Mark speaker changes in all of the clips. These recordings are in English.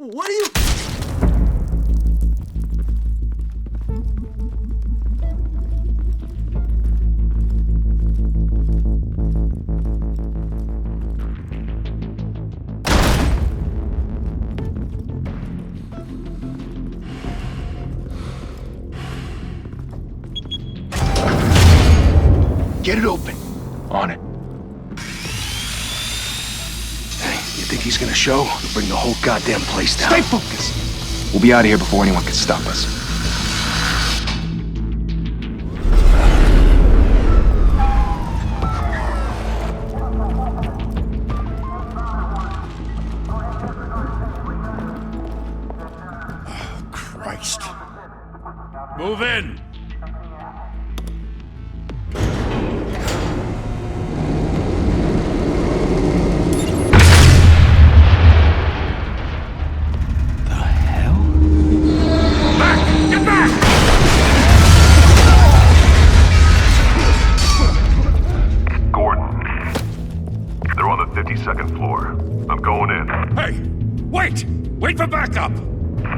Speaker 1: What are you...
Speaker 2: Get it open. On it. Hey, you think he's gonna show? He'll bring the whole goddamn place down.
Speaker 3: Stay focused! We'll be out of here before anyone can stop us.
Speaker 1: Oh, Christ.
Speaker 4: Move in!
Speaker 5: Second floor. I'm going in.
Speaker 4: Hey! Wait! Wait for backup!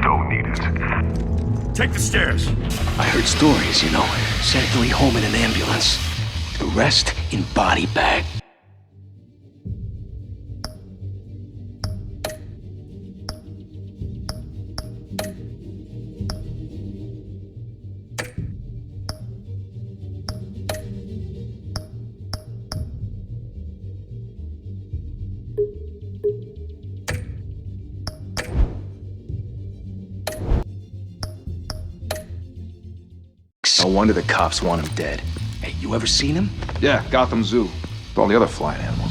Speaker 5: Don't need it.
Speaker 4: Take the stairs.
Speaker 2: I heard stories, you know. Sent Billy home in an ambulance. The rest in body bag. No wonder the cops want him dead. Hey, you ever seen him?
Speaker 3: Yeah, Gotham Zoo. With all the other flying animals.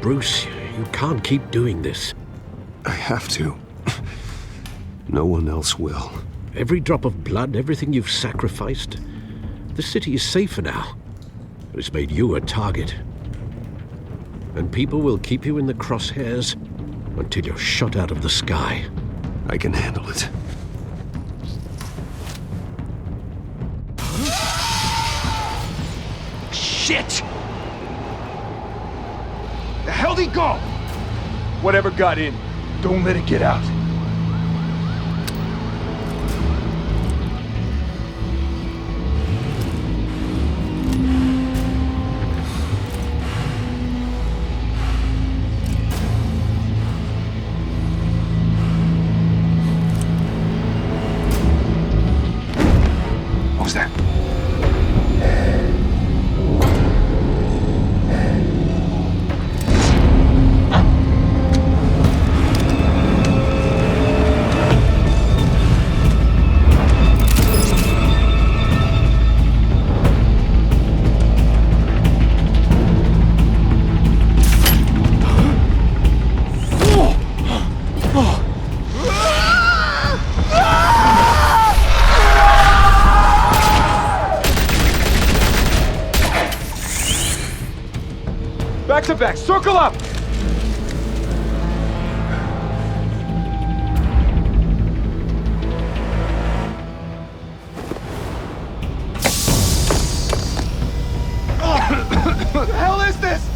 Speaker 6: Bruce, you can't keep doing this.
Speaker 7: I have to. No one else will.
Speaker 6: Every drop of blood, everything you've sacrificed. The city is safer now. But it's made you a target. And people will keep you in the crosshairs until you're shot out of the sky.
Speaker 7: I can handle it.
Speaker 2: Shit! The hell'd he go? Whatever got in, don't let it get out. What was that? Back to back, circle up! What the hell is this?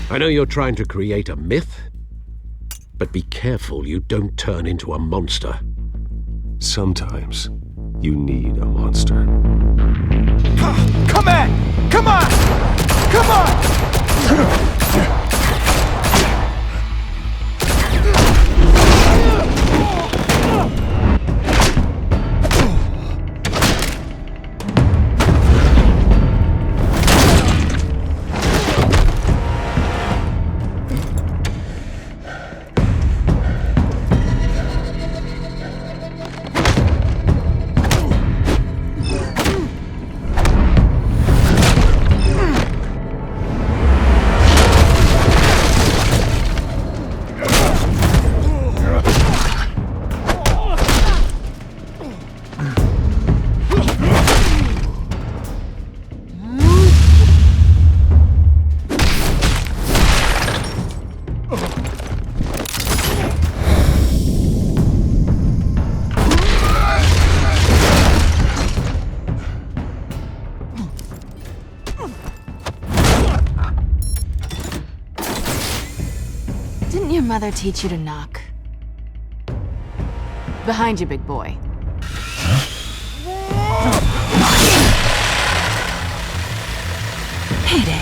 Speaker 6: I know you're trying to create a myth, but be careful. careful you don't turn into a monster.
Speaker 7: Sometimes you need a monster.
Speaker 3: Come on! Come on! Come on!
Speaker 1: Didn't your mother teach you to knock? Behind you, big boy. Payday.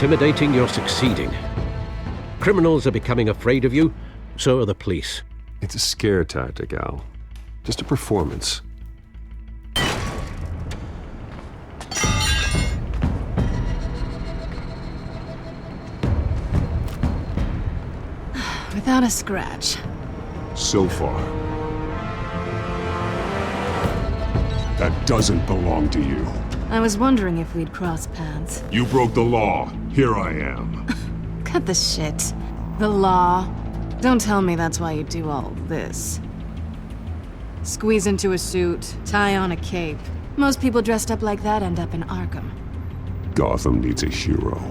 Speaker 6: Intimidating, you're succeeding. Criminals are becoming afraid of you, so are the police.
Speaker 7: It's a scare tactic, Al. Just a performance.
Speaker 1: Without a scratch.
Speaker 8: So far. That doesn't belong to you.
Speaker 1: I was wondering if we'd cross paths.
Speaker 8: You broke the law. Here I am.
Speaker 1: Cut the shit. The law. Don't tell me that's why you do all this. Squeeze into a suit, tie on a cape. Most people dressed up like that end up in Arkham.
Speaker 8: Gotham needs a hero.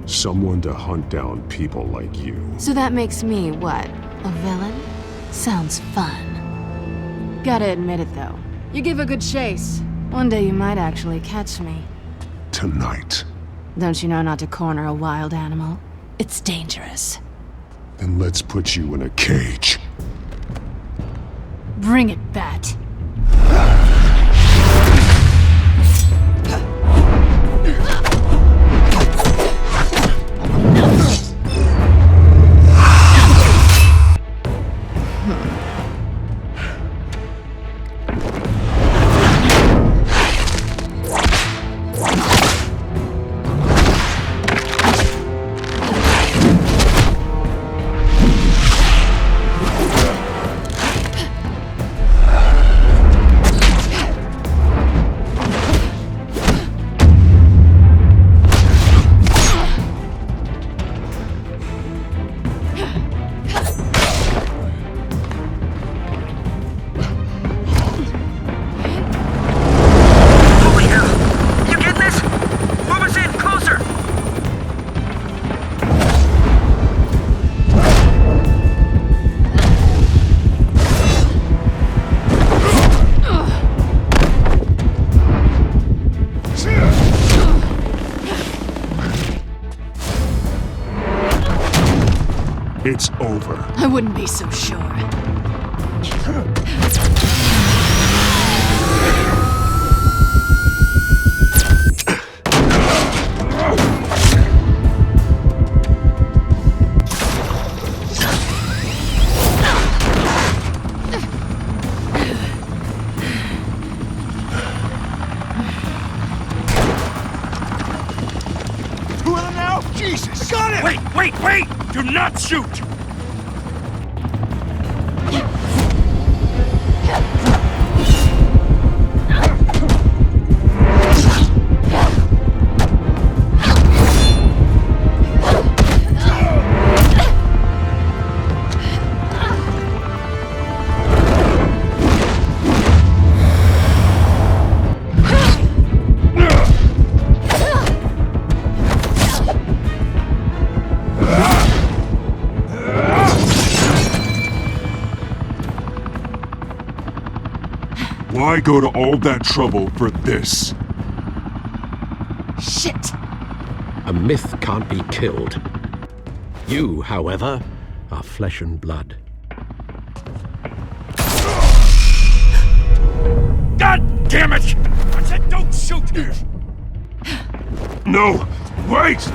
Speaker 8: Someone to hunt down people like you.
Speaker 1: So that makes me, what, a villain? Sounds fun. Gotta admit it, though. You give a good chase. One day you might actually catch me.
Speaker 8: Tonight.
Speaker 1: Don't you know not to corner a wild animal? It's dangerous.
Speaker 8: Then let's put you in a cage.
Speaker 1: Bring it, Bat.
Speaker 8: It's over.
Speaker 1: I wouldn't be so sure.
Speaker 4: Who am now? Jesus! Got it! Wait, wait, wait! Do not shoot!
Speaker 8: Why go to all that trouble for this?
Speaker 1: Shit!
Speaker 6: A myth can't be killed. You, however, are flesh and blood.
Speaker 4: God damn it! I said don't shoot!
Speaker 8: No! Wait!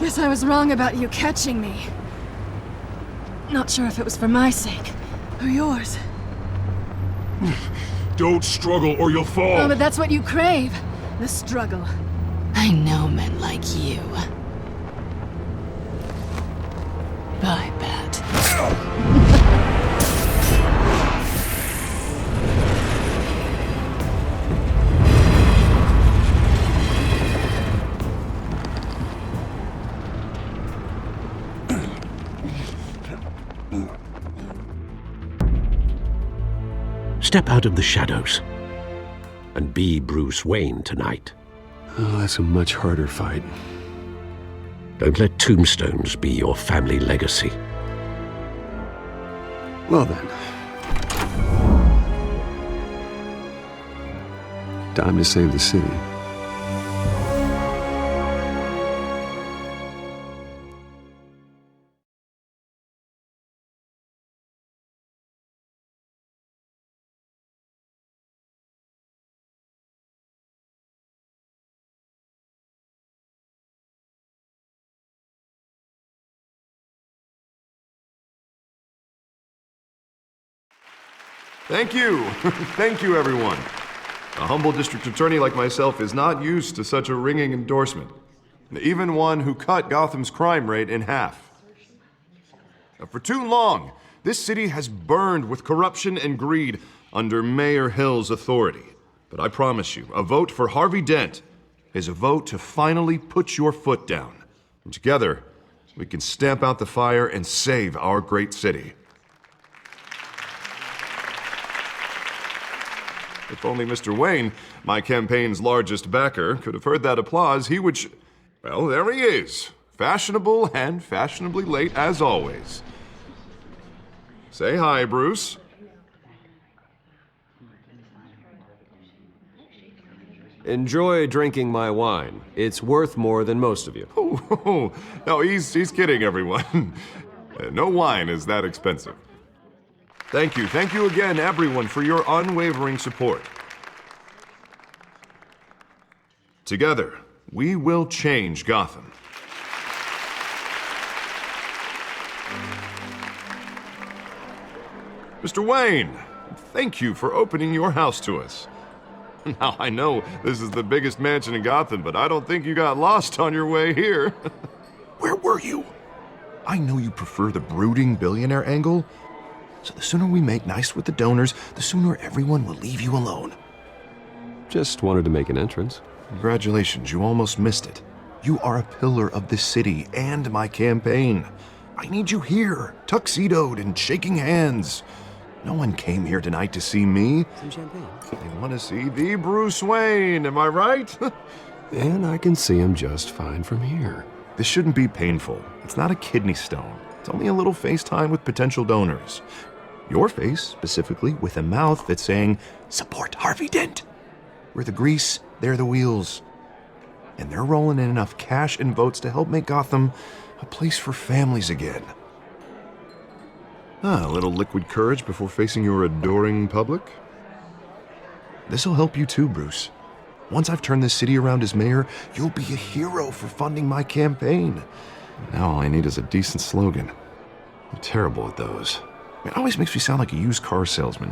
Speaker 1: Guess I was wrong about you catching me. Not sure if it was for my sake, or yours.
Speaker 8: Don't struggle or you'll fall!
Speaker 1: Oh, but that's what you crave. The struggle. I know men like you. I bet.
Speaker 6: Step out of the shadows and be Bruce Wayne tonight.
Speaker 7: Oh, that's a much harder fight.
Speaker 6: Don't let tombstones be your family legacy.
Speaker 7: Well then. Time to save the city.
Speaker 9: Thank you. Thank you, everyone. A humble district attorney like myself is not used to such a ringing endorsement. Even one who cut Gotham's crime rate in half. For too long, this city has burned with corruption and greed under Mayor Hill's authority. But I promise you, a vote for Harvey Dent is a vote to finally put your foot down. And together, we can stamp out the fire and save our great city. If only Mr. Wayne, my campaign's largest backer, could have heard that applause, he would well, there he is. Fashionable and fashionably late as always. Say hi, Bruce.
Speaker 10: Enjoy drinking my wine. It's worth more than most of you.
Speaker 9: Oh, no, he's kidding, everyone. No wine is that expensive. Thank you again, everyone, for your unwavering support. Together, we will change Gotham. Mr. Wayne, thank you for opening your house to us. Now, I know this is the biggest mansion in Gotham, but I don't think you got lost on your way here. Where were you? I know you prefer the brooding billionaire angle, so the sooner we make nice with the donors, the sooner everyone will leave you alone.
Speaker 7: Just wanted to make an entrance.
Speaker 9: Congratulations, you almost missed it. You are a pillar of this city and my campaign. I need you here, tuxedoed and shaking hands. No one came here tonight to see me.
Speaker 10: Some champagne.
Speaker 9: They want to see the Bruce Wayne, am I right?
Speaker 7: And I can see him just fine from here.
Speaker 9: This shouldn't be painful. It's not a kidney stone. It's only a little FaceTime with potential donors. Your face, specifically, with a mouth that's saying, support Harvey Dent. We're the grease, they're the wheels. And they're rolling in enough cash and votes to help make Gotham a place for families again. A little liquid courage before facing your adoring public. This'll help you too, Bruce. Once I've turned this city around as mayor, you'll be a hero for funding my campaign. Now all I need is a decent slogan. I'm terrible at those. It always makes me sound like a used car salesman.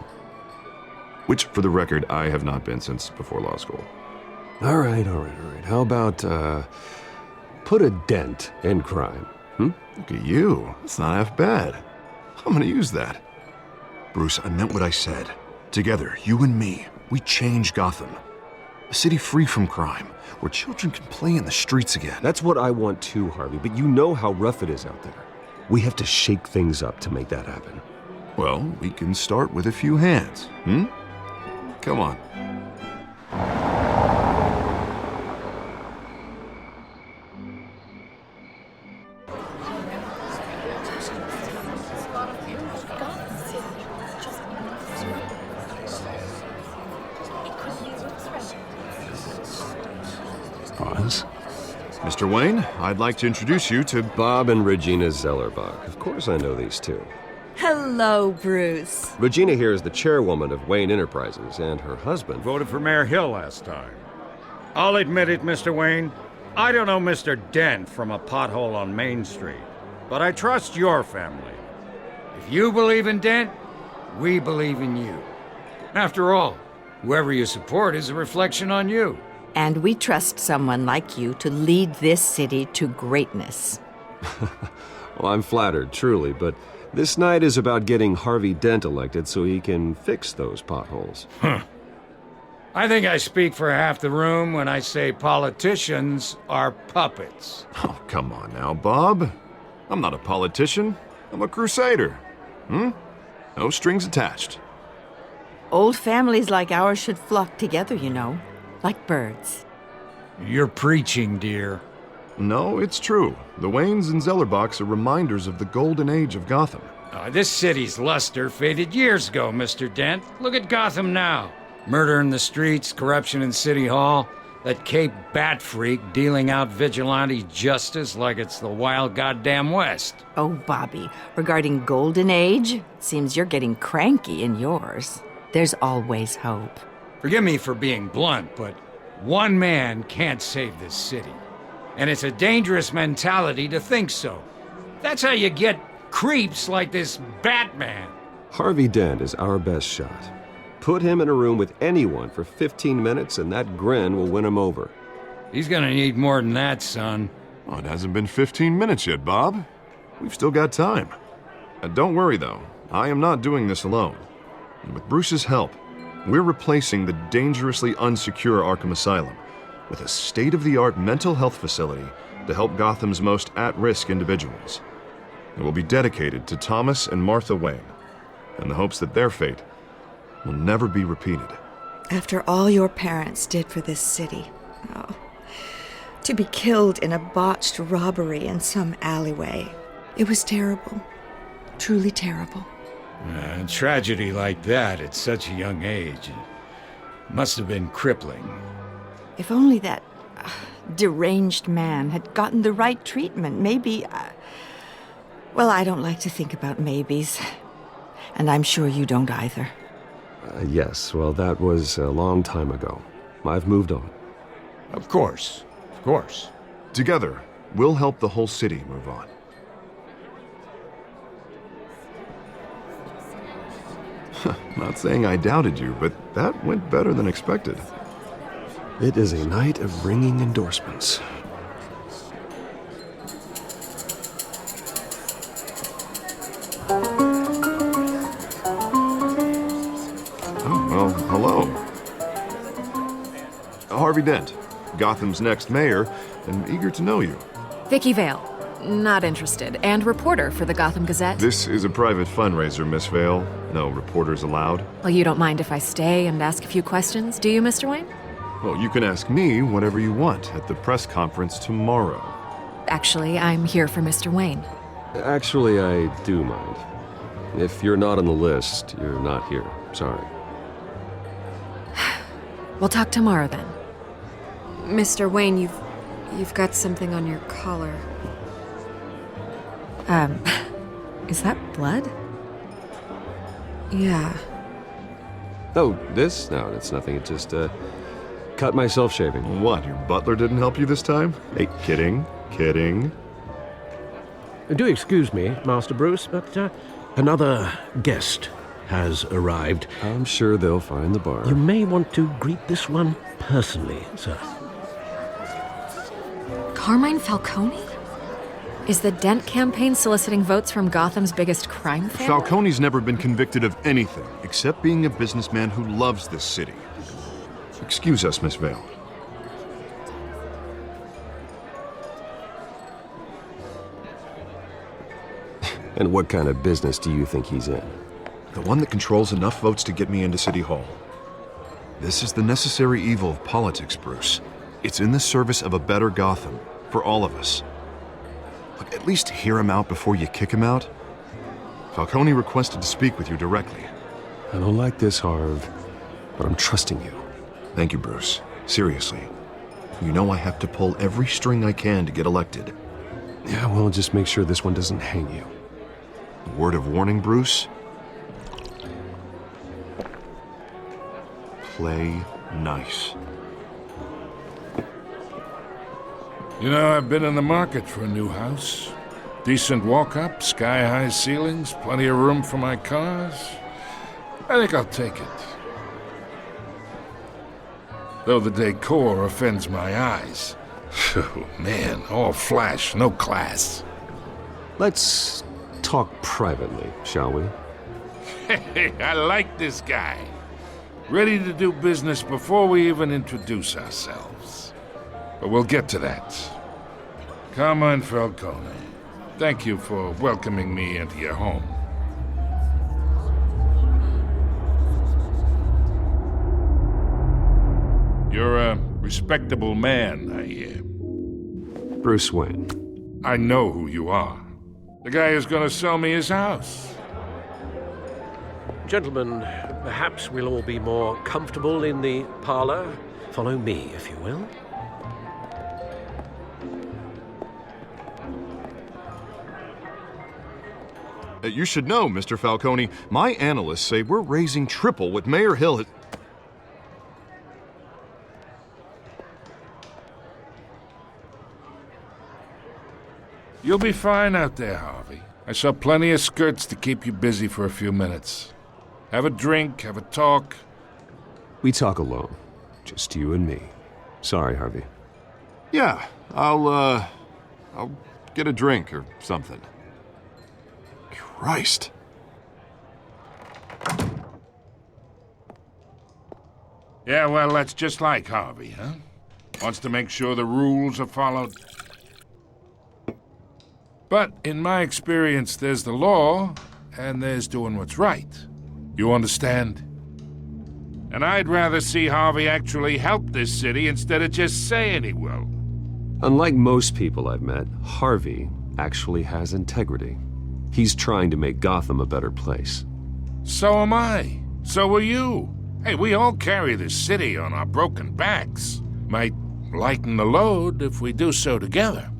Speaker 9: Which, for the record, I have not been since before law school.
Speaker 7: All right. How about, put a dent in crime,
Speaker 9: Look at you. That's not half bad. I'm gonna use that. Bruce, I meant what I said. Together, you and me, we change Gotham. A city free from crime, where children can play in the streets again.
Speaker 7: That's what I want too, Harvey, but you know how rough it is out there. We have to shake things up to make that happen.
Speaker 9: Well, we can start with a few hands, Come on.
Speaker 7: Oz?
Speaker 9: Mr. Wayne, I'd like to introduce you to
Speaker 7: Bob and Regina Zellerbach. Of course I know these two.
Speaker 11: Hello, Bruce.
Speaker 7: Regina here is the chairwoman of Wayne Enterprises, and her husband...
Speaker 4: Voted for Mayor Hill last time. I'll admit it, Mr. Wayne. I don't know Mr. Dent from a pothole on Main Street, but I trust your family. If you believe in Dent, we believe in you. After all, whoever you support is a reflection on you.
Speaker 11: And we trust someone like you to lead this city to greatness.
Speaker 7: Well, I'm flattered, truly, but this night is about getting Harvey Dent elected so he can fix those potholes.
Speaker 4: I think I speak for half the room when I say politicians are puppets.
Speaker 9: Oh, come on now, Bob. I'm not a politician. I'm a crusader. No strings attached.
Speaker 11: Old families like ours should flock together, you know, like birds.
Speaker 4: You're preaching, dear.
Speaker 9: No, it's true. The Waynes and Zellerbachs are reminders of the golden age of Gotham.
Speaker 4: This city's luster faded years ago, Mr. Dent. Look at Gotham now. Murder in the streets, corruption in City Hall, that Cape Bat freak dealing out vigilante justice like it's the wild goddamn West.
Speaker 11: Oh, Bobby, regarding Golden Age, seems you're getting cranky in yours. There's always hope.
Speaker 4: Forgive me for being blunt, but one man can't save this city. And it's a dangerous mentality to think so. That's how you get creeps like this Batman.
Speaker 7: Harvey Dent is our best shot. Put him in a room with anyone for 15 minutes and that grin will win him over.
Speaker 4: He's gonna need more than that, son.
Speaker 9: Oh, it hasn't been 15 minutes yet, Bob. We've still got time. Don't worry, though. I am not doing this alone. And with Bruce's help, we're replacing the dangerously unsecure Arkham Asylum with a state-of-the-art mental health facility to help Gotham's most at-risk individuals. It will be dedicated to Thomas and Martha Wayne, in the hopes that their fate will never be repeated.
Speaker 12: After all your parents did for this city, to be killed in a botched robbery in some alleyway, it was terrible. Truly terrible.
Speaker 4: A tragedy like that at such a young age must have been crippling.
Speaker 11: If only that deranged man had gotten the right treatment, maybe... well, I don't like to think about maybes. And I'm sure you don't either.
Speaker 7: Yes, well, that was a long time ago. I've moved on.
Speaker 4: Of course. Of course.
Speaker 9: Together, we'll help the whole city move on. Not saying I doubted you, but that went better than expected.
Speaker 7: It is a night of ringing endorsements.
Speaker 9: Oh, well, hello. Harvey Dent, Gotham's next mayor, and eager to know you.
Speaker 1: Vicky Vale. Not interested. And reporter for the Gotham Gazette.
Speaker 9: This is a private fundraiser, Miss Vale. No reporters allowed.
Speaker 1: Well, you don't mind if I stay and ask a few questions, do you, Mr. Wayne?
Speaker 9: Well, you can ask me whatever you want at the press conference tomorrow.
Speaker 1: Actually, I'm here for Mr. Wayne.
Speaker 7: Actually, I do mind. If you're not on the list, you're not here. Sorry.
Speaker 1: We'll talk tomorrow then.
Speaker 13: Mr. Wayne, you've got something on your collar.
Speaker 1: Is that blood?
Speaker 13: Yeah.
Speaker 7: Oh, this? No, it's nothing. It just, cut myself shaving.
Speaker 9: What, your butler didn't help you this time? Hey, kidding.
Speaker 6: Do excuse me, Master Bruce, but another guest has arrived.
Speaker 7: I'm sure they'll find the bar.
Speaker 6: You may want to greet this one personally, sir.
Speaker 13: Carmine Falcone? Is the Dent campaign soliciting votes from Gotham's biggest crime family?
Speaker 9: Falcone's never been convicted of anything except being a businessman who loves this city. Excuse us, Miss Vale.
Speaker 7: And what kind of business do you think he's in?
Speaker 9: The one that controls enough votes to get me into City Hall. This is the necessary evil of politics, Bruce. It's in the service of a better Gotham, for all of us. Look, at least hear him out before you kick him out. Falcone requested to speak with you directly.
Speaker 7: I don't like this, Harv, but I'm trusting you.
Speaker 9: Thank you, Bruce. Seriously. You know I have to pull every string I can to get elected.
Speaker 7: Yeah, well, just make sure this one doesn't hang you.
Speaker 9: Word of warning, Bruce? Play nice.
Speaker 14: You know, I've been in the market for a new house. Decent walk-up, sky-high ceilings, plenty of room for my cars. I think I'll take it. Though the decor offends my eyes. Oh, man, all flash, no class.
Speaker 7: Let's talk privately, shall we?
Speaker 14: Hey, I like this guy. Ready to do business before we even introduce ourselves. But we'll get to that. Carmine Falcone, thank you for welcoming me into your home. You're a respectable man, I hear.
Speaker 7: Bruce Wayne.
Speaker 14: I know who you are. The guy who's gonna sell me his house.
Speaker 6: Gentlemen, perhaps we'll all be more comfortable in the parlor. Follow me, if you will.
Speaker 9: You should know, Mr. Falcone, my analysts say we're raising triple what Mayor Hill has...
Speaker 14: You'll be fine out there, Harvey. I saw plenty of skirts to keep you busy for a few minutes. Have a drink, have a talk.
Speaker 7: We talk alone. Just you and me. Sorry, Harvey.
Speaker 9: Yeah, I'll get a drink or something. Christ.
Speaker 14: Yeah, well, that's just like Harvey, huh? Wants to make sure the rules are followed. But in my experience, there's the law, and there's doing what's right. You understand? And I'd rather see Harvey actually help this city instead of just saying he will.
Speaker 7: Unlike most people I've met, Harvey actually has integrity. He's trying to make Gotham a better place.
Speaker 14: So am I. So are you. Hey, we all carry this city on our broken backs. Might lighten the load if we do so together.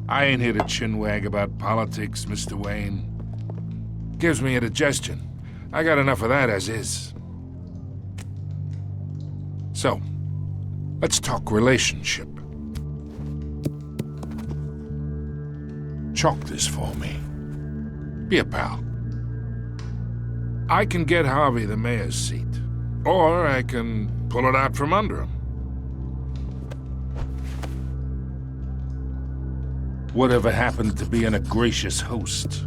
Speaker 14: I ain't here to chinwag about politics, Mr. Wayne. Gives me indigestion. I got enough of that as is. So, let's talk relationship. Chalk this for me. Be a pal. I can get Harvey the mayor's seat, or I can pull it out from under him. Whatever happened to being a gracious host?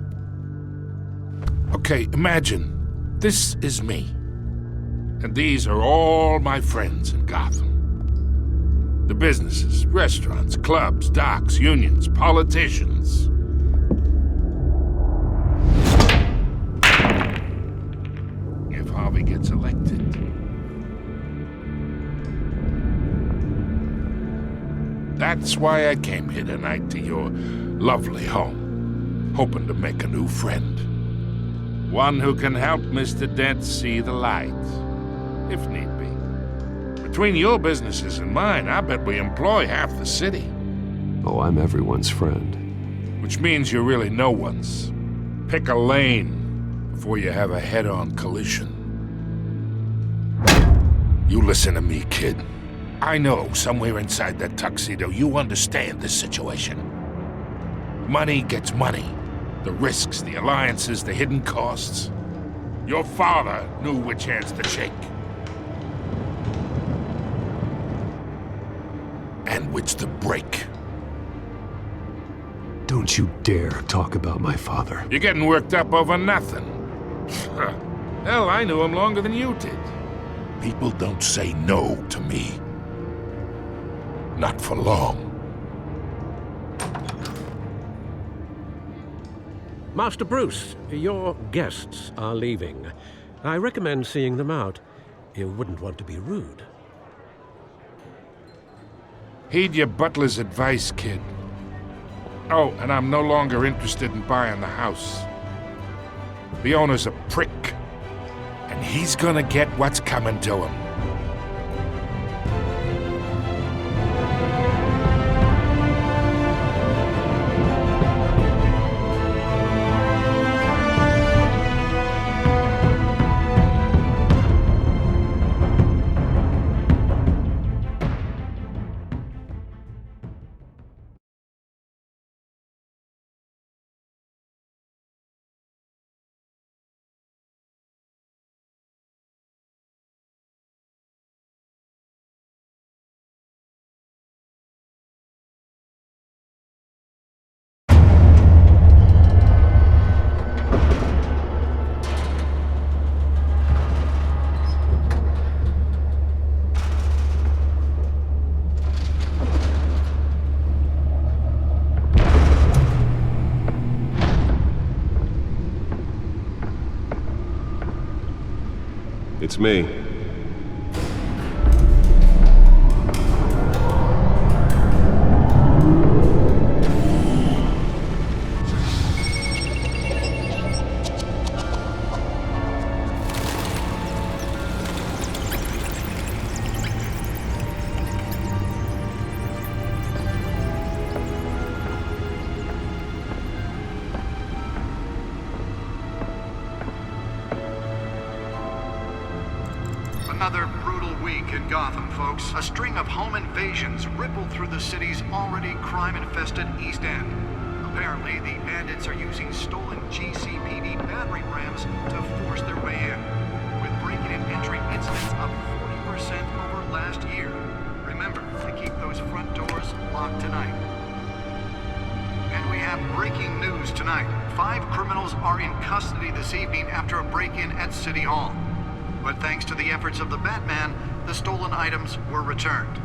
Speaker 14: Okay, imagine this is me, and these are all my friends in Gotham. The businesses, restaurants, clubs, docks, unions, politicians. If Harvey gets elected, that's why I came here tonight to your lovely home, hoping to make a new friend. One who can help Mr. Dent see the light, if need be. Between your businesses and mine, I bet we employ half the city.
Speaker 7: Oh, I'm everyone's friend.
Speaker 14: Which means you're really no one's. Pick a lane before you have a head-on collision. You listen to me, kid. I know somewhere inside that tuxedo you understand this situation. Money gets money. The risks, the alliances, the hidden costs. Your father knew which hands to shake. And which to break.
Speaker 8: Don't you dare talk about my father.
Speaker 14: You're getting worked up over nothing. Hell, I knew him longer than you did. People don't say no to me. Not for long.
Speaker 6: Master Bruce, your guests are leaving. I recommend seeing them out. You wouldn't want to be rude.
Speaker 14: Heed your butler's advice, kid. Oh, and I'm no longer interested in buying the house. The owner's a prick, and he's gonna get what's coming to him.
Speaker 7: It's me.
Speaker 15: Another brutal week in Gotham, folks. A string of home invasions rippled through the city's already crime-infested East End. Apparently, the bandits are using stolen GCPD battering rams to force their way in, with breaking and entering incidents up 40% over last year. Remember to keep those front doors locked tonight. And we have breaking news tonight. 5 criminals are in custody this evening after a break-in at City Hall. But thanks to the efforts of the Batman, the stolen items were returned.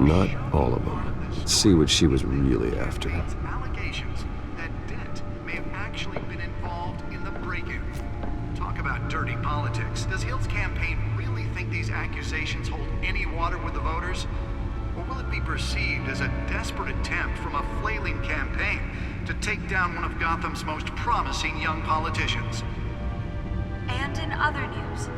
Speaker 7: Not all of them. Let's see what she was really after.
Speaker 15: Allegations that Dent may have actually been involved in the break-in. Talk about dirty politics. Does Hill's campaign really think these accusations hold any water with the voters? Or will it be perceived as a desperate attempt from a flailing campaign to take down one of Gotham's most promising young politicians?
Speaker 16: And in other news,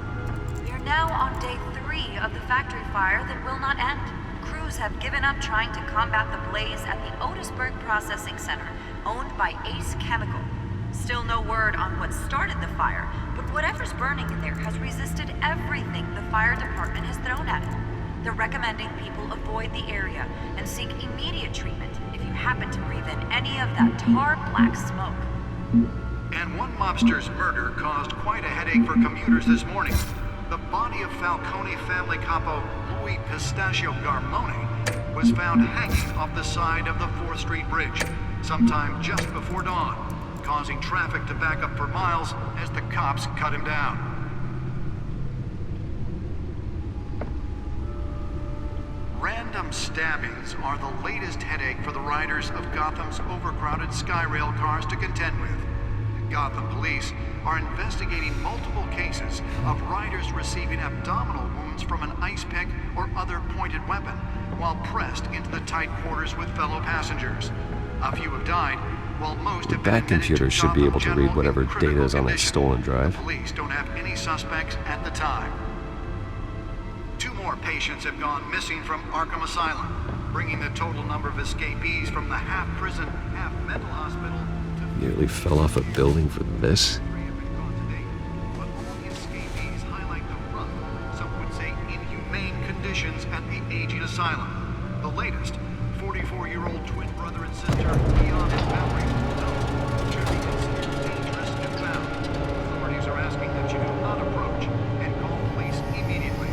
Speaker 16: we are now on day 3 of the factory fire that will not end. Crews have given up trying to combat the blaze at the Otisburg Processing Center, owned by Ace Chemical. Still no word on what started the fire, but whatever's burning in there has resisted everything the fire department has thrown at it. They're recommending people avoid the area and seek immediate treatment if you happen to breathe in any of that tar-black smoke.
Speaker 15: And one mobster's murder caused quite a headache for commuters this morning. The body of Falcone family capo Louis Pistachio Garmone was found hanging off the side of the 4th Street Bridge, sometime just before dawn, causing traffic to back up for miles as the cops cut him down. Random stabbings are the latest headache for the riders of Gotham's overcrowded Skyrail cars to contend with. Gotham police are investigating multiple cases of riders receiving abdominal wounds from an ice pick or other pointed weapon while pressed into the tight quarters with fellow passengers. A few have died, while most have been admitted to
Speaker 7: Computer should be able to
Speaker 15: Gotham
Speaker 7: read whatever
Speaker 15: General in
Speaker 7: data is on that
Speaker 15: critical
Speaker 7: stolen drive.
Speaker 15: condition. Police don't have any suspects at the time. 2 more patients have gone missing from Arkham Asylum, bringing the total number of escapees from the half-prison, half-mental hospital.
Speaker 7: Nearly fell off a building for this?
Speaker 15: But all the escapees highlight the rough, some would say asylum. The latest, 44-year-old twin brother and sister, beyond his memories will know, should be considered dangerous and found. Authorities are asking that you do not approach and call police immediately.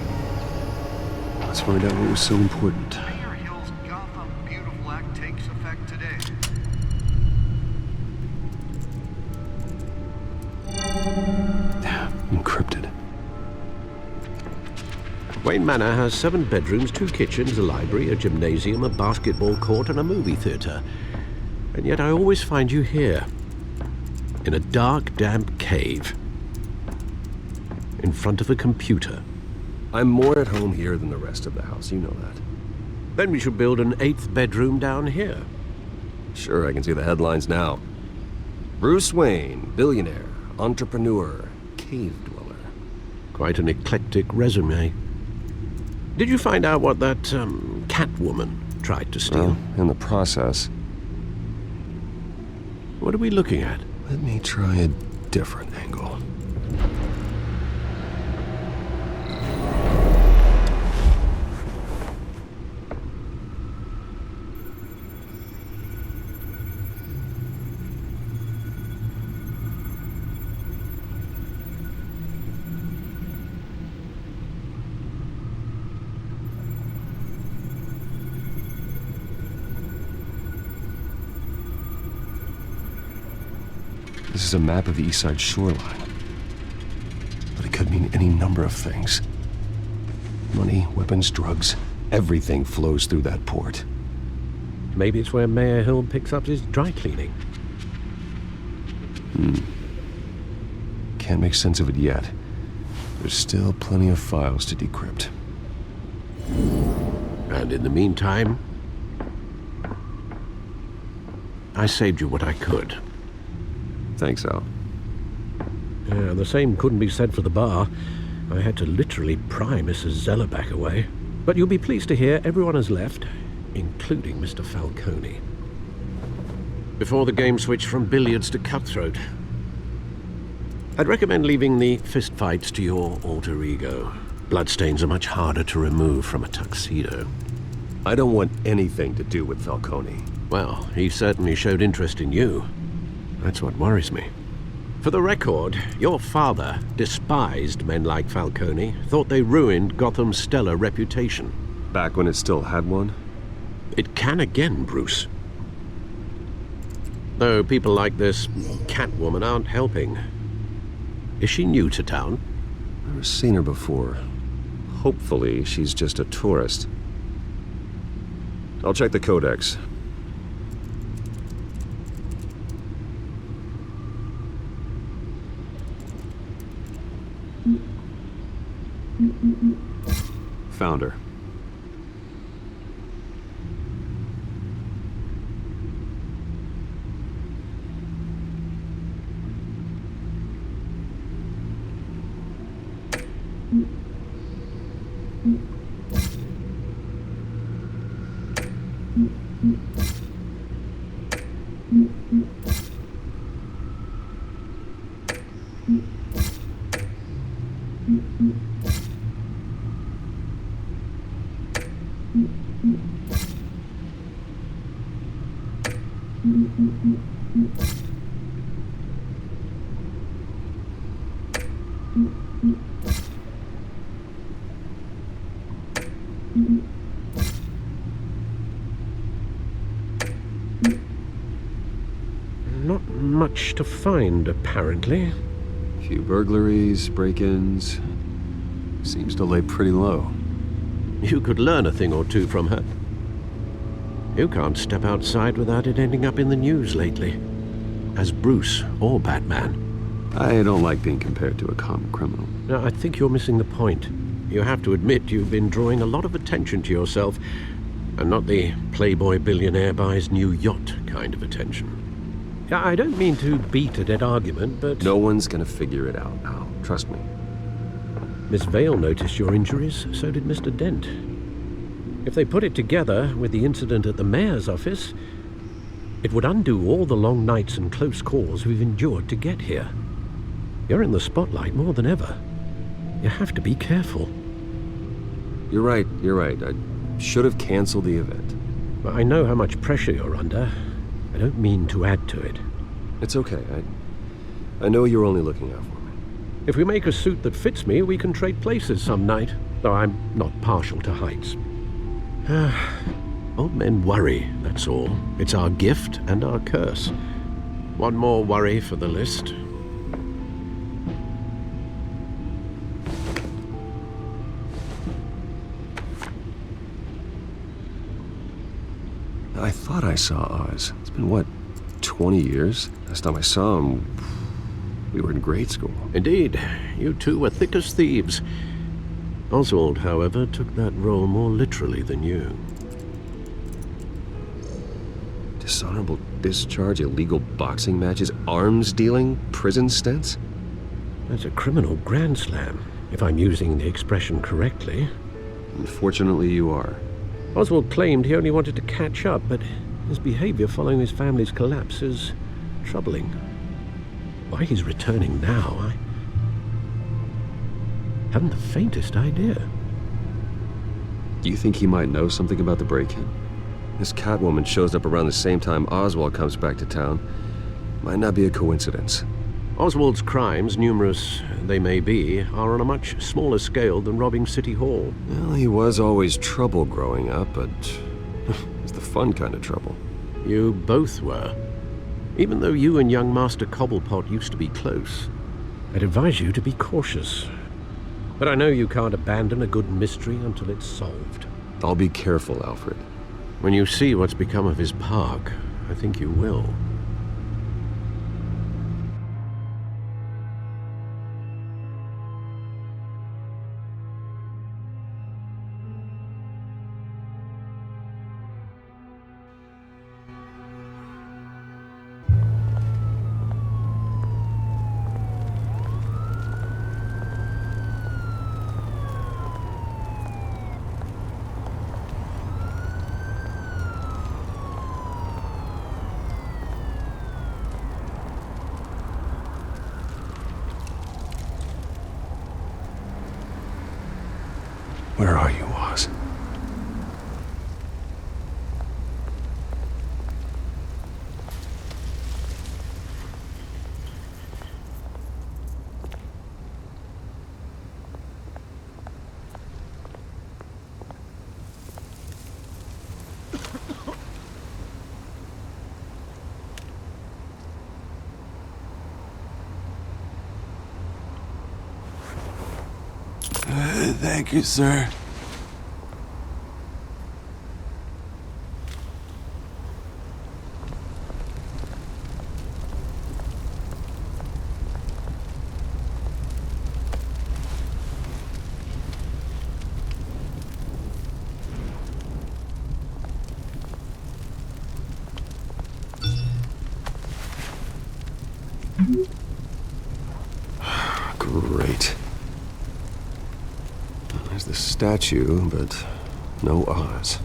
Speaker 7: Let's find out what was so important.
Speaker 15: Mayor Hill's Gotham Beautiful Act takes effect today.
Speaker 7: Encrypted.
Speaker 6: Wayne Manor has 7 bedrooms, 2 kitchens, a library, a gymnasium, a basketball court, and a movie theater. And yet I always find you here, in a dark, damp cave, in front of a computer.
Speaker 7: I'm more at home here than the rest of the house, you know that.
Speaker 6: Then we should build an 8th bedroom down here.
Speaker 7: Sure, I can see the headlines now. Bruce Wayne, billionaire, entrepreneur, cave dweller.
Speaker 6: Quite an eclectic resume. Did you find out what that, Catwoman tried to steal?
Speaker 7: Well, in the process.
Speaker 6: What are we looking at?
Speaker 7: Let me try a different angle. This is a map of the East Side shoreline. But it could mean any number of things. Money, weapons, drugs, everything flows through that port.
Speaker 6: Maybe it's where Mayor Hill picks up his dry cleaning.
Speaker 7: Can't make sense of it yet. There's still plenty of files to decrypt.
Speaker 6: And in the meantime, I saved you what I could.
Speaker 7: Thanks, Al.
Speaker 6: Yeah, the same couldn't be said for the bar. I had to literally pry Mrs. Zellerback away. But you'll be pleased to hear everyone has left, including Mr. Falcone. Before the game switched from billiards to cutthroat. I'd recommend leaving the fistfights to your alter ego. Bloodstains are much harder to remove from a tuxedo.
Speaker 7: I don't want anything to do with Falcone.
Speaker 6: Well, he certainly showed interest in you. That's what worries me. For the record, your father despised men like Falcone, thought they ruined Gotham's stellar reputation.
Speaker 7: Back when it still had one?
Speaker 6: It can again, Bruce. Though people like this Catwoman aren't helping. Is she new to town?
Speaker 7: Never seen her before. Hopefully, she's just a tourist. I'll check the codex. Found her.
Speaker 6: Not much to find, apparently.
Speaker 7: A few burglaries, break-ins. Seems to lay pretty low.
Speaker 6: You could learn a thing or two from her. You can't step outside without it ending up in the news lately. As Bruce or Batman.
Speaker 7: I don't like being compared to a common criminal.
Speaker 6: No, I think you're missing the point. You have to admit you've been drawing a lot of attention to yourself, and not the playboy billionaire buys new yacht kind of attention. I don't mean to beat a dead argument, but...
Speaker 7: No one's gonna figure it out, Al. Trust me.
Speaker 6: Miss Vale noticed your injuries, so did Mr. Dent. If they put it together with the incident at the mayor's office, it would undo all the long nights and close calls we've endured to get here. You're in the spotlight more than ever. You have to be careful.
Speaker 7: You're right. I
Speaker 10: should have canceled the event.
Speaker 6: But I know how much pressure you're under. I don't mean to add to it.
Speaker 10: It's okay. I know you're only looking out for me.
Speaker 6: If we make a suit that fits me, we can trade places some night, though I'm not partial to heights. Old men worry, that's all. It's our gift and our curse. One more worry for the list.
Speaker 10: I thought I saw Oz. It's been, what, 20 years? Last time I saw him, we were in grade school.
Speaker 6: Indeed. You two were thick as thieves. Oswald, however, took that role more literally than you.
Speaker 10: Dishonorable discharge, illegal boxing matches, arms dealing, prison stints?
Speaker 6: That's a criminal grand slam, if I'm using the expression correctly.
Speaker 10: Unfortunately, you are.
Speaker 6: Oswald claimed he only wanted to catch up, but his behavior following his family's collapse is troubling. Why he's returning now, I haven't the faintest idea.
Speaker 10: Do you think he might know something about the break-in? This Catwoman shows up around the same time Oswald comes back to town. Might not be a coincidence.
Speaker 6: Oswald's crimes, numerous they may be, are on a much smaller scale than robbing City Hall.
Speaker 10: Well, he was always trouble growing up, but it's the fun kind of trouble.
Speaker 6: You both were. Even though you and young Master Cobblepot used to be close, I'd advise you to be cautious. But I know you can't abandon a good mystery until it's solved.
Speaker 10: I'll be careful, Alfred.
Speaker 6: When you see what's become of his park, I think you will.
Speaker 10: Where are you, Oz?
Speaker 3: Thank you, sir.
Speaker 10: Great. There's the statue, but no Oz.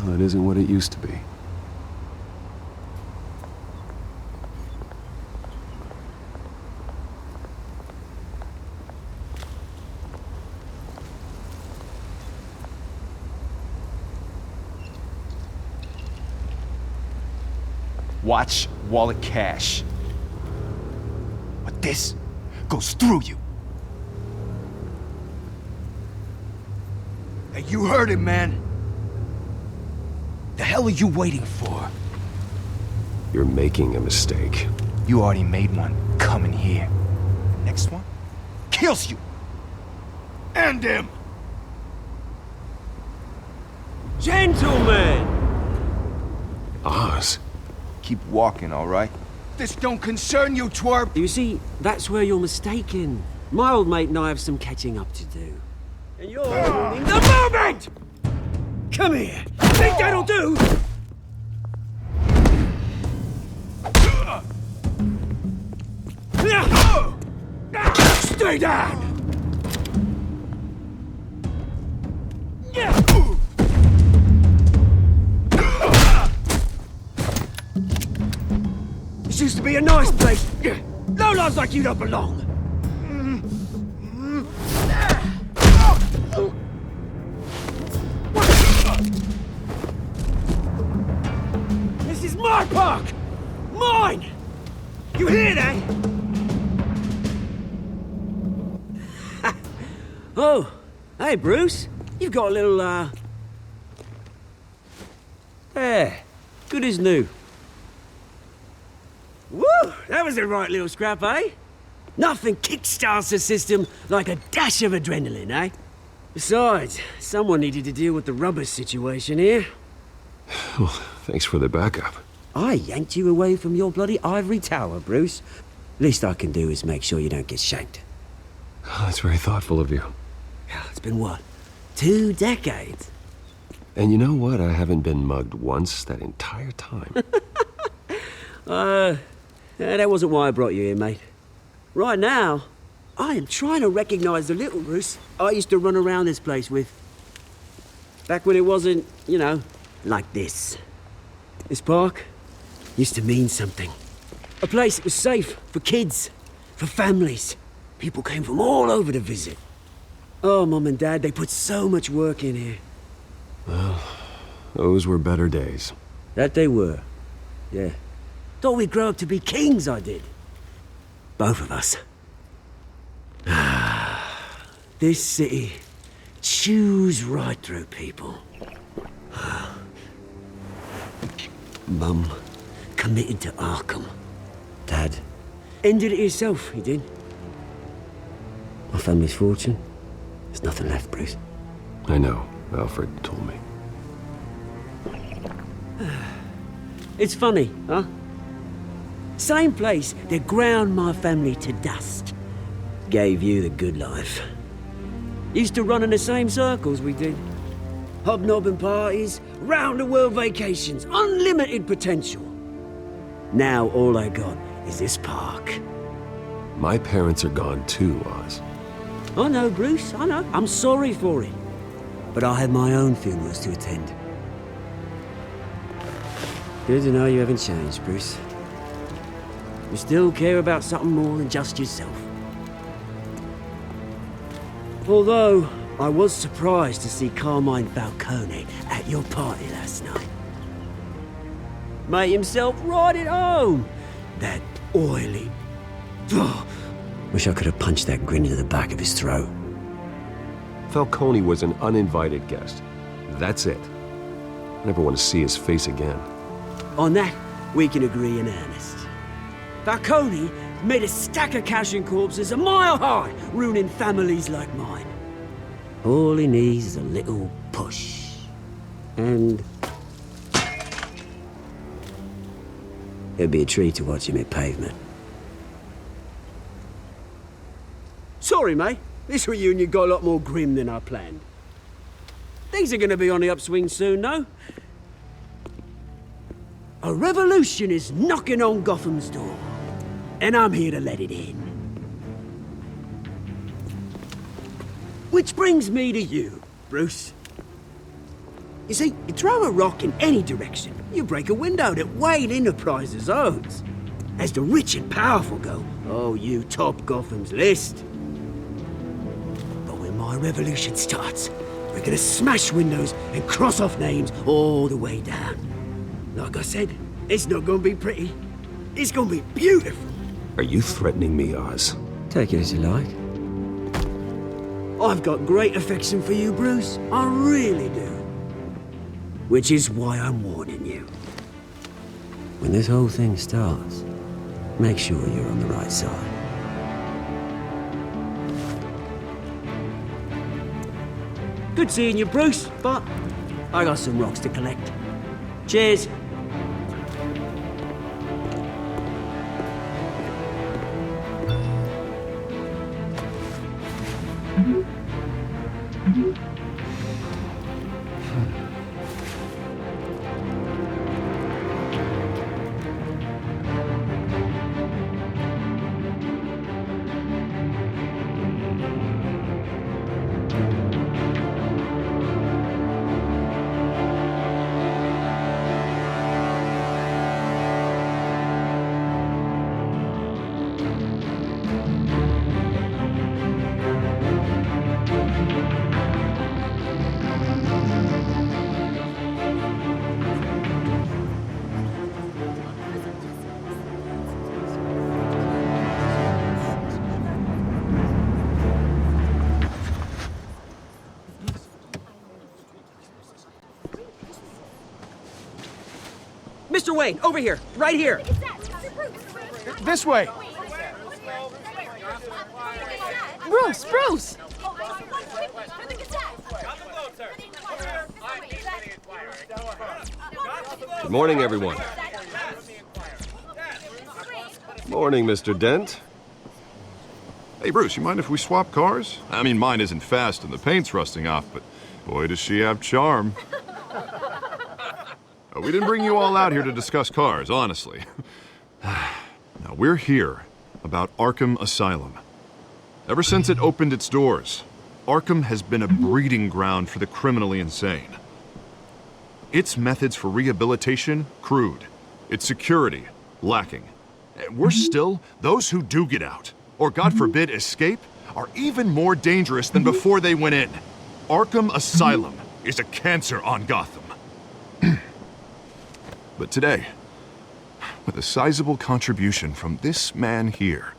Speaker 10: Well, it isn't what it used to be.
Speaker 3: Watch wallet cash. But this goes through you. Hey, you heard it, man. The hell are you waiting for?
Speaker 10: You're making a mistake.
Speaker 3: You already made one coming here. Next one kills you. And him.
Speaker 17: Gentlemen!
Speaker 10: Oz.
Speaker 3: Keep walking, all right? This don't concern you, twerp!
Speaker 17: You see, that's where you're mistaken. My old mate and I have some catching up to do. And you're ruining the moment! Come here! Think that'll do? Stay down! This used to be a nice place. No lives like you don't belong. This is my park! Mine! You hear that? Oh, hey, Bruce. You've got a little, There. Good as new. Woo! That was a right little scrap, eh? Nothing kickstarts the system like a dash of adrenaline, eh? Besides, someone needed to deal with the rubber situation here.
Speaker 7: Well, thanks for the backup.
Speaker 17: I yanked you away from your bloody ivory tower, Bruce. Least I can do is make sure you don't get shanked.
Speaker 7: Oh, that's very thoughtful of you.
Speaker 17: It's been what? 2 decades?
Speaker 7: And you know what? I haven't been mugged once that entire time.
Speaker 17: That wasn't why I brought you here, mate. Right now, I am trying to recognize the little Bruce I used to run around this place with. Back when it wasn't, you know, like this. This park used to mean something. A place that was safe for kids, for families. People came from all over to visit. Oh, Mum and Dad, they put so much work in here.
Speaker 7: Well, those were better days.
Speaker 17: That they were. Yeah. Thought we'd grow up to be kings, I did. Both of us. This city chews right through people. Mum committed to Arkham. Dad ended it himself, he did. My family's fortune. There's nothing left, Bruce.
Speaker 7: I know. Alfred told me.
Speaker 17: It's funny, huh? Same place that ground my family to dust. Gave you the good life. Used to run in the same circles we did. Hobnobbing parties, round-the-world vacations, unlimited potential. Now all I got is this park.
Speaker 7: My parents are gone too, Oz.
Speaker 17: I know, Bruce, I know. I'm sorry for it. But I have my own funerals to attend. Good to know you haven't changed, Bruce. You still care about something more than just yourself. Although, I was surprised to see Carmine Falcone at your party last night. Made himself right at home. That oily... Oh, wish I could have punched that grin into the back of his throat.
Speaker 7: Falcone was an uninvited guest. That's it. I never want to see his face again.
Speaker 17: On that, we can agree in earnest. Falcone made a stack of cash and corpses a mile high, ruining families like mine. All he needs is a little push. And... it'd be a treat to watch him hit pavement. Sorry, mate. This reunion got a lot more grim than I planned. Things are gonna be on the upswing soon, though. A revolution is knocking on Gotham's door. And I'm here to let it in. Which brings me to you, Bruce. You see, you throw a rock in any direction, you break a window that Wayne Enterprises owns. As the rich and powerful go, oh, you top Gotham's list. But when my revolution starts, we're gonna smash windows and cross off names all the way down. Like I said, it's not gonna be pretty. It's gonna be beautiful.
Speaker 7: Are you threatening me, Oz?
Speaker 17: Take it as you like. I've got great affection for you, Bruce. I really do. Which is why I'm warning you. When this whole thing starts, make sure you're on the right side. Good seeing you, Bruce, but I got some rocks to collect. Cheers. Mr. Wayne, over here, right here.
Speaker 3: This way.
Speaker 1: Bruce!
Speaker 10: Good morning, everyone. Morning, Mr. Dent.
Speaker 9: Hey, Bruce, you mind if we swap cars? I mean, mine isn't fast and the paint's rusting off, but boy, does she have charm. We didn't bring you all out here to discuss cars, honestly. Now, we're here about Arkham Asylum. Ever since it opened its doors, Arkham has been a breeding ground for the criminally insane. Its methods for rehabilitation, crude. Its security, lacking. Worse still, those who do get out, or God forbid escape, are even more dangerous than before they went in. Arkham Asylum is a cancer on Gotham. But today, with a sizable contribution from this man here,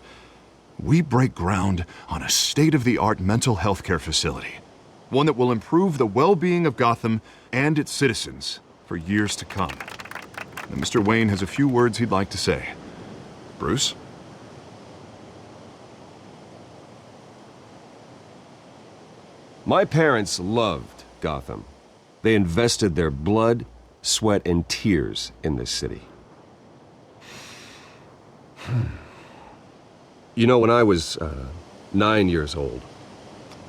Speaker 9: we break ground on a state-of-the-art mental health care facility. One that will improve the well-being of Gotham and its citizens for years to come. And Mr. Wayne has a few words he'd like to say. Bruce?
Speaker 10: My parents loved Gotham. They invested their blood, sweat, and tears in this city. You know, when I was 9 years old,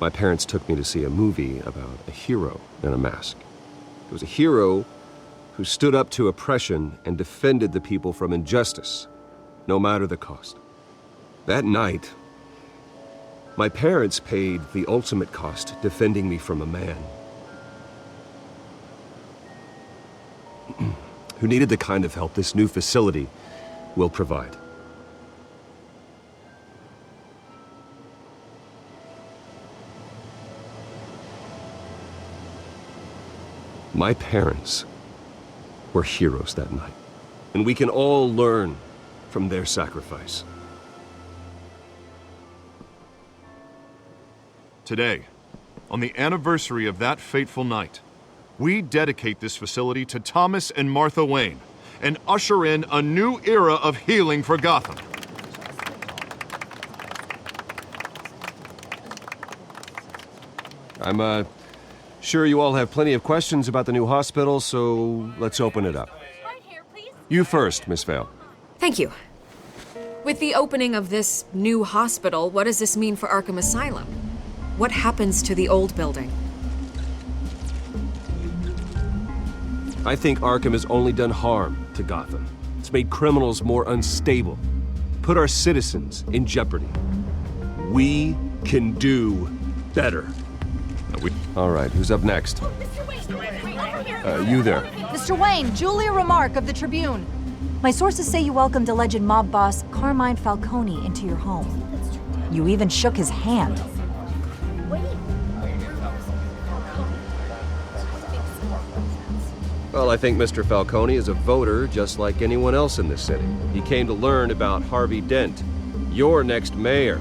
Speaker 10: my parents took me to see a movie about a hero in a mask. It was a hero who stood up to oppression and defended the people from injustice, no matter the cost. That night, my parents paid the ultimate cost defending me from a man who needed the kind of help this new facility will provide. My parents were heroes that night, and we can all learn from their sacrifice.
Speaker 9: Today, on the anniversary of that fateful night, we dedicate this facility to Thomas and Martha Wayne and usher in a new era of healing for Gotham.
Speaker 10: I'm sure you all have plenty of questions about the new hospital, so let's open it up. You first, Miss Vale.
Speaker 13: Thank you. With the opening of this new hospital, what does this mean for Arkham Asylum? What happens to the old building?
Speaker 10: I think Arkham has only done harm to Gotham. It's made criminals more unstable, put our citizens in jeopardy. We can do better. All right, who's up next? You there.
Speaker 18: Mr. Wayne, Julia Remark of the Tribune. My sources say you welcomed alleged mob boss Carmine Falcone into your home. You even shook his hand.
Speaker 10: Well, I think Mr. Falcone is a voter just like anyone else in this city. He came to learn about Harvey Dent, your next mayor.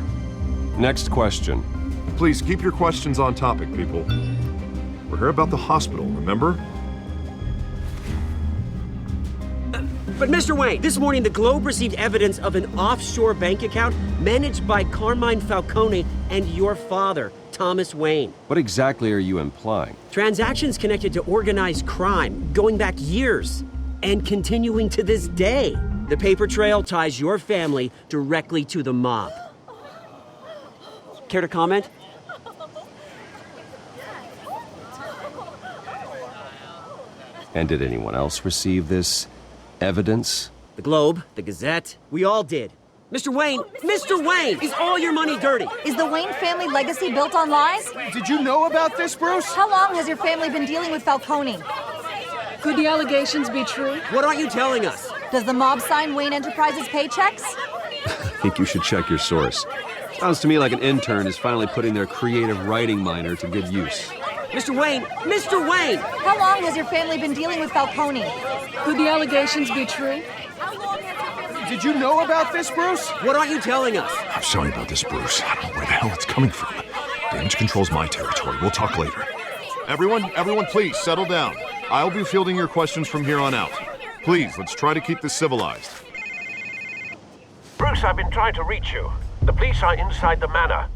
Speaker 10: Next question.
Speaker 9: Please keep your questions on topic, people. We're here about the hospital, remember?
Speaker 17: But Mr. Wayne, this morning the Globe received evidence of an offshore bank account managed by Carmine Falcone and your father, Thomas Wayne.
Speaker 10: What exactly are you implying?
Speaker 17: Transactions connected to organized crime, going back years, and continuing to this day. The paper trail ties your family directly to the mob. Care to comment?
Speaker 10: And did anyone else receive this evidence?
Speaker 17: The Globe, the Gazette, we all did. Mr. Wayne! Mr. Wayne! Is all your money dirty?
Speaker 18: Is the Wayne family legacy built on lies?
Speaker 3: Did you know about this, Bruce?
Speaker 18: How long has your family been dealing with Falcone?
Speaker 19: Could the allegations be true?
Speaker 17: What aren't you telling us?
Speaker 18: Does the mob sign Wayne Enterprises paychecks?
Speaker 10: I think you should check your source. Sounds to me like an intern is finally putting their creative writing minor to good use.
Speaker 17: Mr. Wayne! Mr. Wayne!
Speaker 18: How long has your family been dealing with Falcone?
Speaker 19: Could the allegations be true?
Speaker 3: Did you know about this, Bruce?
Speaker 17: What aren't you telling us?
Speaker 5: I'm sorry about this, Bruce. I don't know where the hell it's coming from. Damage control's my territory. We'll talk later.
Speaker 9: Everyone, please settle down. I'll be fielding your questions from here on out. Please, let's try to keep this civilized.
Speaker 20: Bruce, I've been trying to reach you. The police are inside the manor.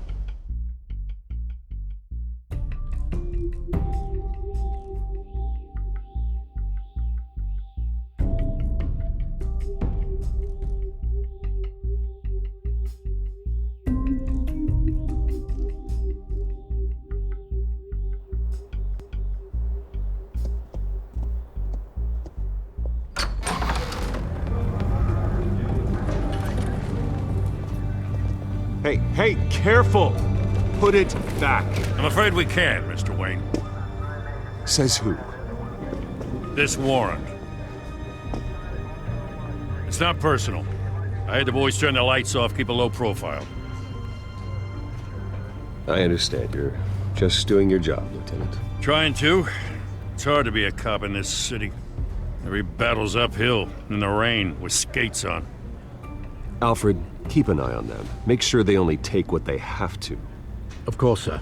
Speaker 7: Hey, careful! Put it back.
Speaker 4: I'm afraid we can't, Mr. Wayne.
Speaker 7: Says who?
Speaker 4: This warrant. It's not personal. I had the boys turn the lights off, keep a low profile.
Speaker 10: I understand. You're just doing your job, Lieutenant.
Speaker 4: Trying to. It's hard to be a cop in this city. Every battle's uphill, in the rain, with skates on.
Speaker 10: Alfred, keep an eye on them. Make sure they only take what they have to.
Speaker 6: Of course, sir.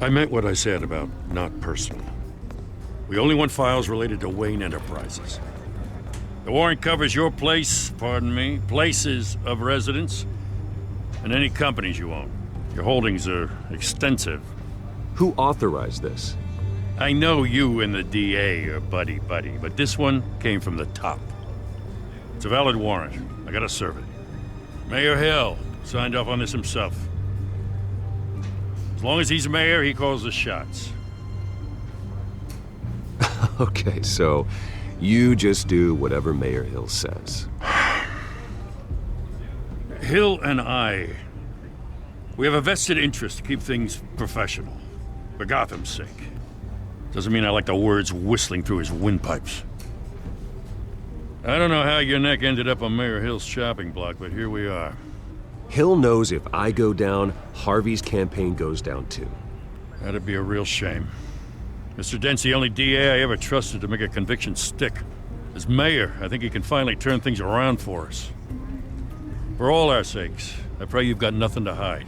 Speaker 4: I meant what I said about not personal. We only want files related to Wayne Enterprises. The warrant covers your places of residence, and any companies you own. Your holdings are extensive.
Speaker 10: Who authorized this?
Speaker 4: I know you and the DA are buddy-buddy, but this one came from the top. It's a valid warrant. I gotta serve it. Mayor Hill signed off on this himself. As long as he's mayor, he calls the shots.
Speaker 10: Okay, so you just do whatever Mayor Hill says.
Speaker 4: Hill and we have a vested interest to keep things professional. For Gotham's sake. Doesn't mean I like the words whistling through his windpipes. I don't know how your neck ended up on Mayor Hill's chopping block, but here we are.
Speaker 10: Hill knows if I go down, Harvey's campaign goes down too.
Speaker 4: That'd be a real shame. Mr. Dent's the only DA I ever trusted to make a conviction stick. As mayor, I think he can finally turn things around for us. For all our sakes, I pray you've got nothing to hide.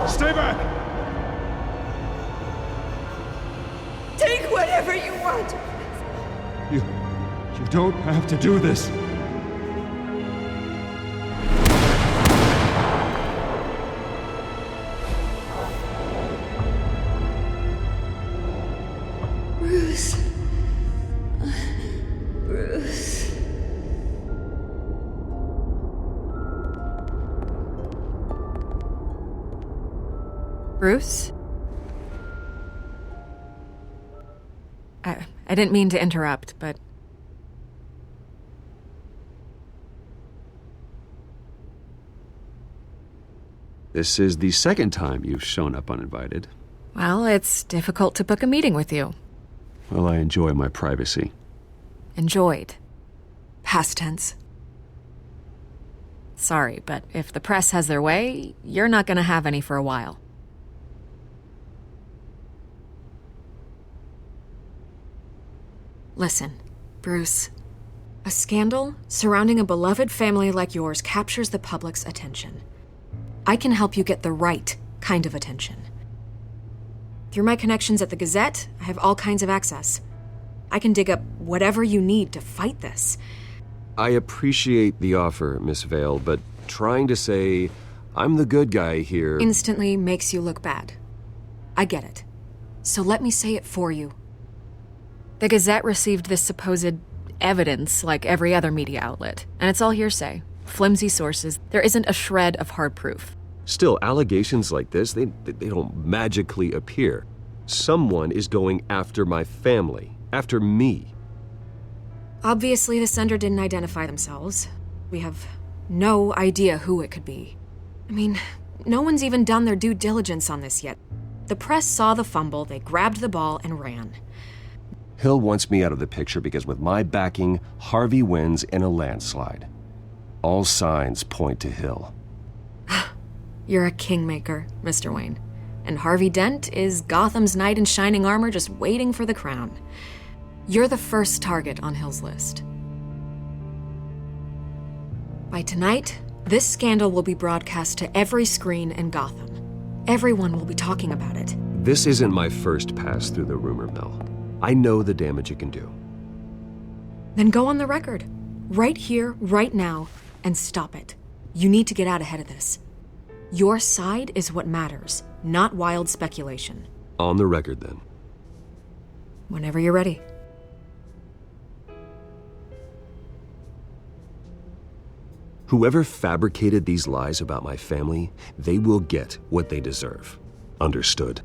Speaker 3: Stay back!
Speaker 12: Take whatever you want.
Speaker 3: You don't have to do this.
Speaker 12: Bruce. Bruce.
Speaker 13: Bruce? I didn't mean to interrupt, but...
Speaker 10: This is the second time you've shown up uninvited.
Speaker 13: Well, it's difficult to book a meeting with you.
Speaker 10: Well, I enjoy my privacy.
Speaker 13: Enjoyed. Past tense. Sorry, but if the press has their way, you're not gonna have any for a while. Listen, Bruce. A scandal surrounding a beloved family like yours captures the public's attention. I can help you get the right kind of attention. Through my connections at the Gazette, I have all kinds of access. I can dig up whatever you need to fight this.
Speaker 10: I appreciate the offer, Miss Vale, but trying to say I'm the good guy here
Speaker 13: instantly makes you look bad. I get it. So let me say it for you. The Gazette received this supposed evidence like every other media outlet, and it's all hearsay. Flimsy sources. There isn't a shred of hard proof.
Speaker 10: Still, allegations like this, they don't magically appear. Someone is going after my family, after me.
Speaker 13: Obviously, the sender didn't identify themselves. We have no idea who it could be. I mean, no one's even done their due diligence on this yet. The press saw the fumble, they grabbed the ball and ran.
Speaker 10: Hill wants me out of the picture because with my backing, Harvey wins in a landslide. All signs point to Hill.
Speaker 13: You're a kingmaker, Mr. Wayne. And Harvey Dent is Gotham's knight in shining armor just waiting for the crown. You're the first target on Hill's list. By tonight, this scandal will be broadcast to every screen in Gotham. Everyone will be talking about it.
Speaker 10: This isn't my first pass through the rumor mill. I know the damage it can do.
Speaker 13: Then go on the record. Right here, right now, and stop it. You need to get out ahead of this. Your side is what matters, not wild speculation.
Speaker 10: On the record, then.
Speaker 13: Whenever you're ready.
Speaker 10: Whoever fabricated these lies about my family, they will get what they deserve. Understood?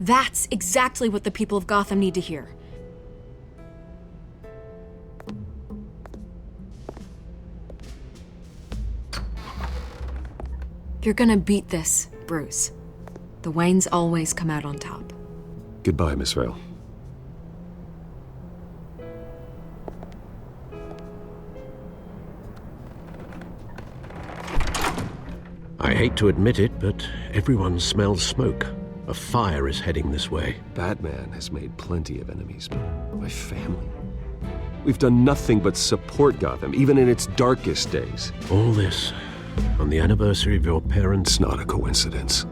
Speaker 13: That's exactly what the people of Gotham need to hear. You're gonna beat this, Bruce. The Waynes always come out on top.
Speaker 10: Goodbye, Miss Vale.
Speaker 6: I hate to admit it, but everyone smells smoke. A fire is heading this way.
Speaker 10: Batman has made plenty of enemies, but my family? We've done nothing but support Gotham, even in its darkest days.
Speaker 6: All this on the anniversary of your parents'...
Speaker 10: It's not a coincidence.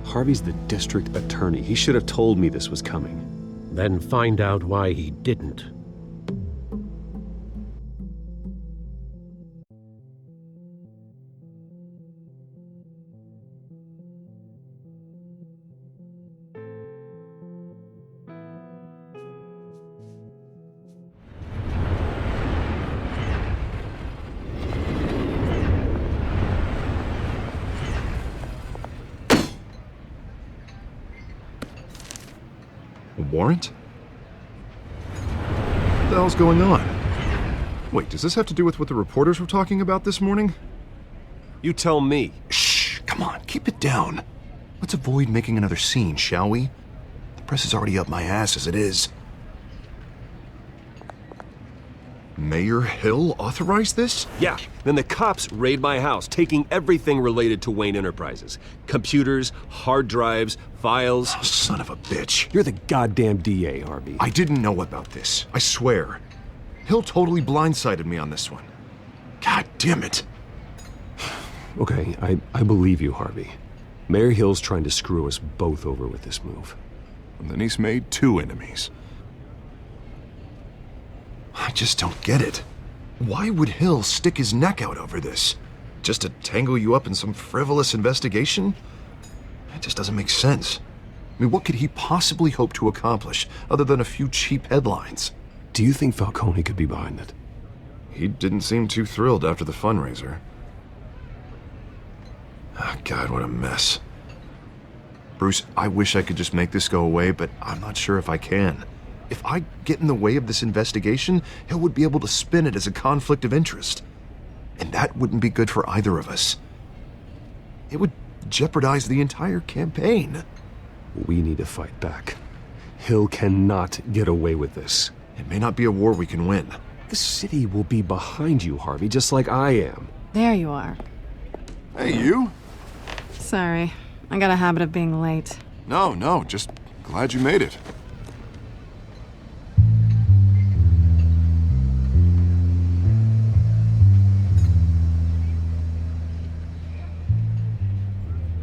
Speaker 10: Harvey's the district attorney. He should have told me this was coming.
Speaker 6: Then find out why he didn't.
Speaker 9: Warrant? What the hell's going on? Wait, does this have to do with what the reporters were talking about this morning?
Speaker 10: You tell me.
Speaker 9: Shh, come on, keep it down. Let's avoid making another scene, shall we? The press is already up my ass as it is. Mayor Hill authorized this?
Speaker 10: Yeah, then the cops raid my house, taking everything related to Wayne Enterprises. Computers, hard drives, files.
Speaker 9: Oh, son of a bitch.
Speaker 10: You're the goddamn DA, Harvey.
Speaker 9: I didn't know about this, I swear. Hill totally blindsided me on this one. God damn it.
Speaker 10: Okay, I believe you, Harvey. Mayor Hill's trying to screw us both over with this move.
Speaker 9: And then he's made 2 enemies. I just don't get it. Why would Hill stick his neck out over this? Just to tangle you up in some frivolous investigation? It just doesn't make sense. I mean, what could he possibly hope to accomplish other than a few cheap headlines?
Speaker 10: Do you think Falcone could be behind it?
Speaker 9: He didn't seem too thrilled after the fundraiser. Oh, God, what a mess. Bruce, I wish I could just make this go away, but I'm not sure if I can. If I get in the way of this investigation, Hill would be able to spin it as a conflict of interest. And that wouldn't be good for either of us. It would jeopardize the entire campaign.
Speaker 10: We need to fight back. Hill cannot get away with this.
Speaker 9: It may not be a war we can win.
Speaker 10: The city will be behind you, Harvey, just like I am.
Speaker 1: There you are.
Speaker 9: Hey, you?
Speaker 1: Sorry. I got a habit of being late.
Speaker 9: No, just glad you made it.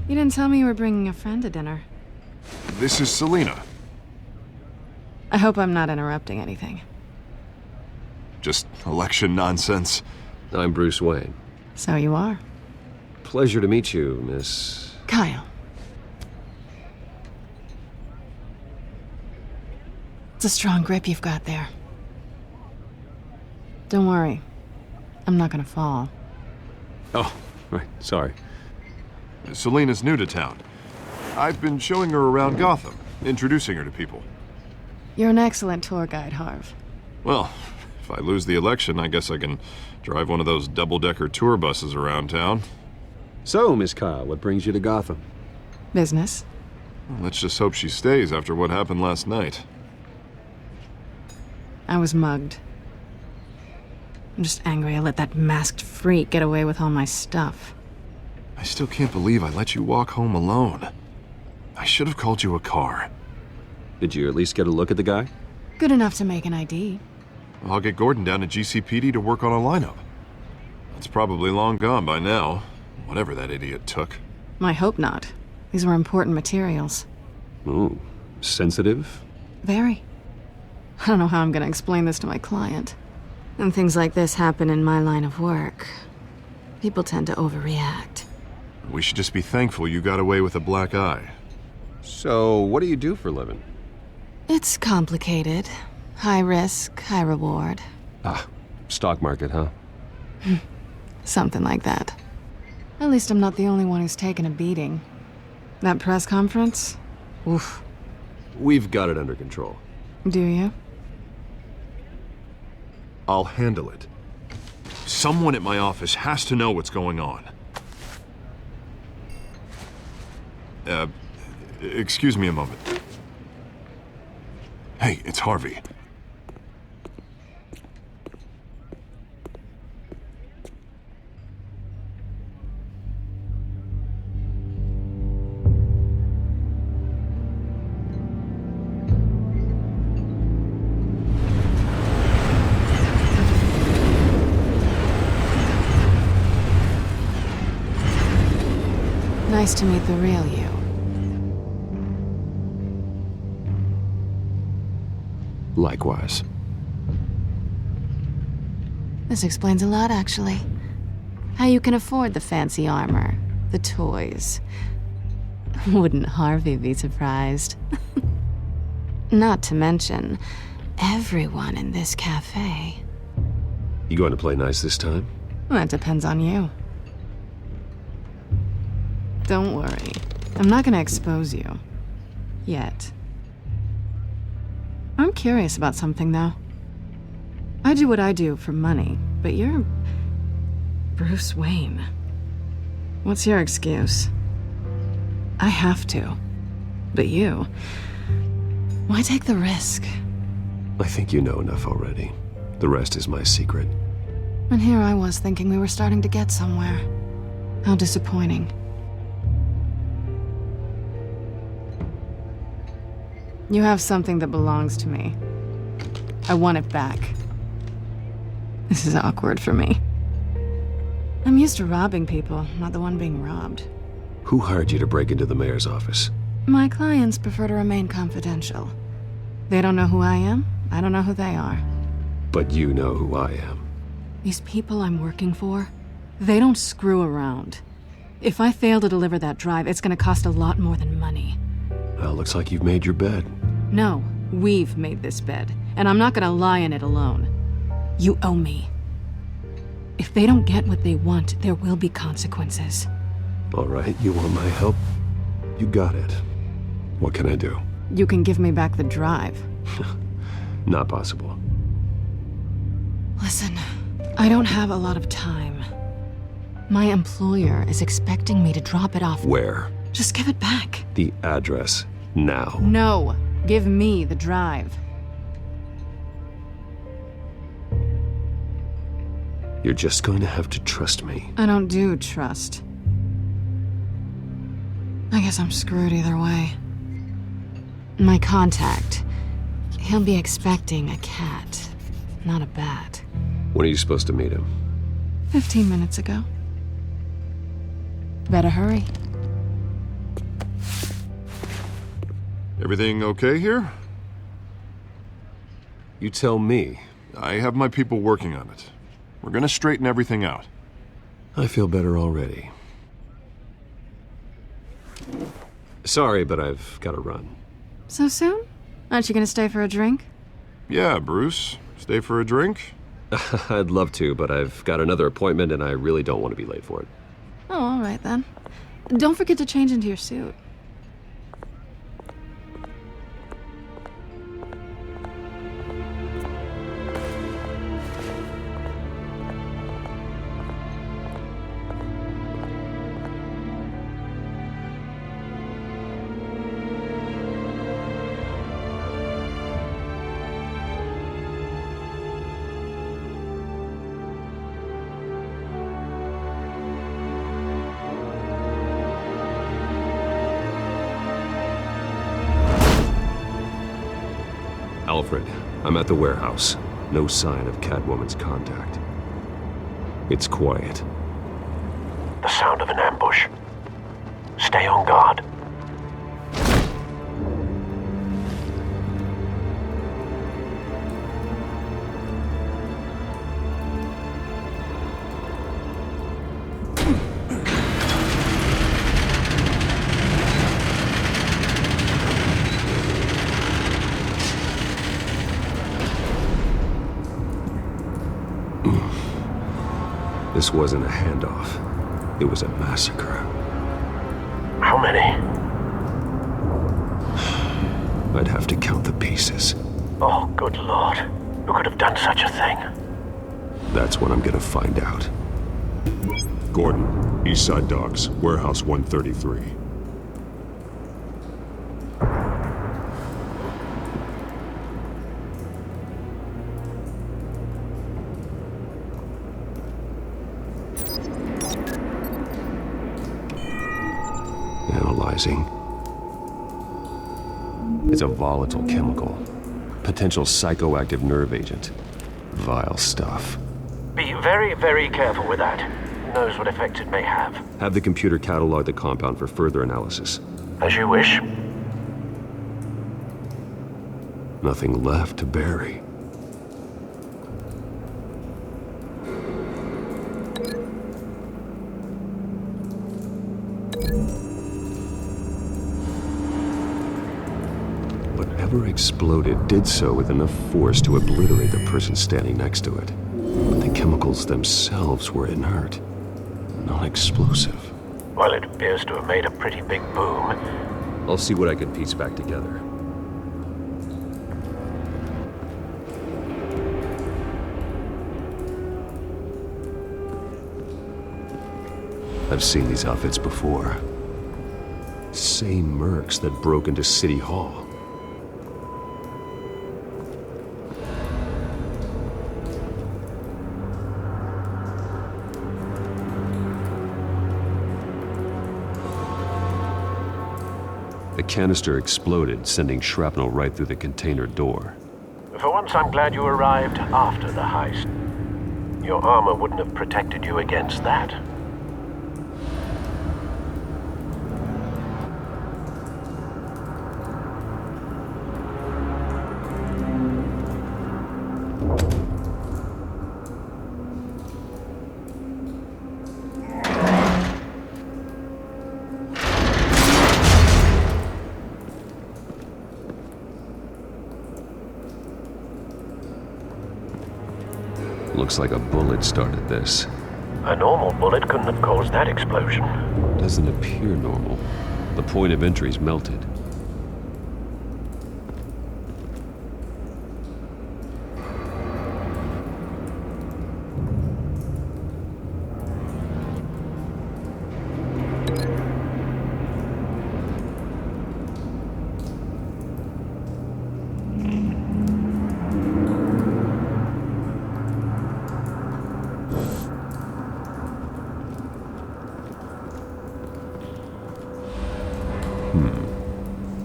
Speaker 1: You didn't didn't tell me you were bringing a friend to dinner.
Speaker 9: This is Selina.
Speaker 1: I hope I'm not interrupting anything.
Speaker 9: Just election nonsense.
Speaker 10: I'm Bruce Wayne.
Speaker 1: So you are.
Speaker 10: Pleasure to meet you, Miss...
Speaker 1: Kyle. It's a strong grip you've got there. Don't worry. I'm not gonna fall.
Speaker 10: Oh, right, sorry.
Speaker 9: Selina's new to town. I've been showing her around Gotham, introducing her to people.
Speaker 1: You're an excellent tour guide, Harv.
Speaker 9: Well, if I lose the election, I guess I can drive one of those double-decker tour buses around town.
Speaker 10: So, Miss Kyle, what brings you to Gotham?
Speaker 1: Business.
Speaker 9: Well, let's just hope she stays after what happened last night.
Speaker 1: I was mugged. I'm just angry I let that masked freak get away with all my stuff.
Speaker 9: I still can't believe I let you walk home alone. I should have called you a car.
Speaker 10: Did you at least get a look at the guy?
Speaker 1: Good enough to make an ID.
Speaker 9: I'll get Gordon down to GCPD to work on a lineup. It's probably long gone by now, whatever that idiot took.
Speaker 1: I hope not. These were important materials.
Speaker 10: Ooh, sensitive?
Speaker 1: Very. I don't know how I'm gonna explain this to my client. And things like this happen in my line of work. People tend to overreact.
Speaker 9: We should just be thankful you got away with a black eye.
Speaker 10: So, what do you do for a living?
Speaker 1: It's complicated. High risk, high reward.
Speaker 10: Ah, stock market, huh?
Speaker 1: Something like that. At least I'm not the only one who's taken a beating. That press conference? Oof.
Speaker 10: We've got it under control.
Speaker 1: Do you?
Speaker 9: I'll handle it. Someone at my office has to know what's going on. Excuse me a moment. Hey, it's Harvey.
Speaker 1: Nice to meet the real you.
Speaker 10: Likewise.
Speaker 1: This explains a lot, actually. How you can afford the fancy armor, the toys. Wouldn't Harvey be surprised? Not to mention, everyone in this cafe.
Speaker 10: You going to play nice this time?
Speaker 1: That depends on you. Don't worry. I'm not gonna expose you. Yet. I'm curious about something, though. I do what I do for money, but you're... Bruce Wayne. What's your excuse? I have to. But you... Why take the risk?
Speaker 10: I think you know enough already. The rest is my secret.
Speaker 1: And here I was thinking we were starting to get somewhere. How disappointing. You have something that belongs to me. I want it back. This is awkward for me. I'm used to robbing people, not the one being robbed.
Speaker 10: Who hired you to break into the mayor's office?
Speaker 1: My clients prefer to remain confidential. They don't know who I am, I don't know who they are.
Speaker 10: But you know who I am.
Speaker 1: These people I'm working for, they don't screw around. If I fail to deliver that drive, it's gonna cost a lot more than money.
Speaker 10: Well, looks like you've made your bed.
Speaker 1: No, we've made this bed, and I'm not gonna lie in it alone. You owe me. If they don't get what they want, there will be consequences.
Speaker 10: All right, you want my help? You got it. What can I do?
Speaker 1: You can give me back the drive.
Speaker 10: Not possible.
Speaker 1: Listen, I don't have a lot of time. My employer is expecting me to drop it off.
Speaker 10: Where?
Speaker 1: Just give it back.
Speaker 10: The address, now.
Speaker 1: No, give me the drive.
Speaker 10: You're just going to have to trust me.
Speaker 1: I don't do trust. I guess I'm screwed either way. My contact, he'll be expecting a cat, not a bat.
Speaker 10: When are you supposed to meet him?
Speaker 1: 15 minutes ago. Better hurry.
Speaker 9: Everything okay here?
Speaker 10: You tell me.
Speaker 9: I have my people working on it. We're gonna straighten everything out.
Speaker 10: I feel better already. Sorry, but I've got to run.
Speaker 1: So soon? Aren't you gonna stay for a drink?
Speaker 9: Yeah, Bruce. Stay for a drink?
Speaker 10: I'd love to, but I've got another appointment and I really don't want to be late for it.
Speaker 1: Oh, all right then. Don't forget to change into your suit.
Speaker 10: Alfred, I'm at the warehouse. No sign of Catwoman's contact. It's quiet.
Speaker 20: The sound of an ambush. Stay on guard.
Speaker 10: This wasn't a handoff. It was a massacre.
Speaker 20: How many?
Speaker 10: I'd have to count the pieces.
Speaker 20: Oh, good Lord. Who could have done such a thing?
Speaker 10: That's what I'm gonna find out.
Speaker 8: Gordon, East Side Docks, Warehouse 133.
Speaker 10: Analyzing. It's a volatile chemical. Potential psychoactive nerve agent. Vile stuff.
Speaker 20: Be very, very careful with that. Who knows what effect it may have?
Speaker 10: Have the computer catalog the compound for further analysis.
Speaker 20: As you wish.
Speaker 10: Nothing left to bury. Whatever exploded did so with enough force to obliterate the person standing next to it. But the chemicals themselves were inert, non-explosive.
Speaker 20: Well, it appears to have made a pretty big boom.
Speaker 10: I'll see what I can piece back together. I've seen these outfits before. Same mercs that broke into City Hall. The canister exploded, sending shrapnel right through the container door.
Speaker 20: For once, I'm glad you arrived after the heist. Your armor wouldn't have protected you against that.
Speaker 10: Looks like a bullet started this.
Speaker 20: A normal bullet couldn't have caused that explosion.
Speaker 10: Doesn't appear normal. The point of entry's melted.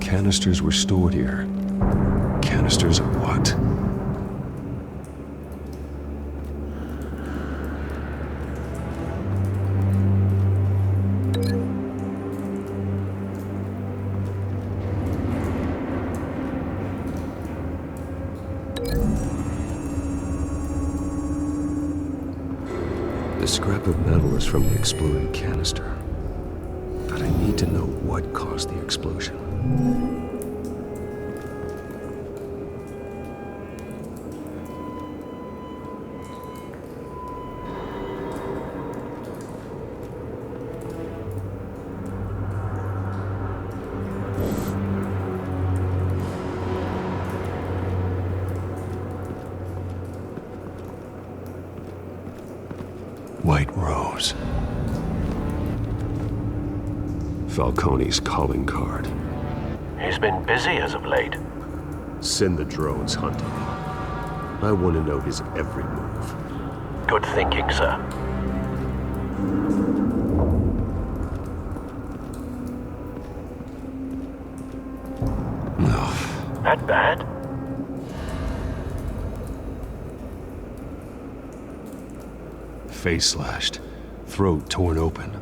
Speaker 10: Canisters were stored here. Canisters of what?
Speaker 7: The scrap of metal is from the exploded canister. But I need to know what caused the explosion. White Rose. Falcone's calling card.
Speaker 20: He's been busy as of late.
Speaker 7: Send the drones hunting. I want to know his every move.
Speaker 20: Good thinking, sir. That bad?
Speaker 7: Face slashed, throat torn open.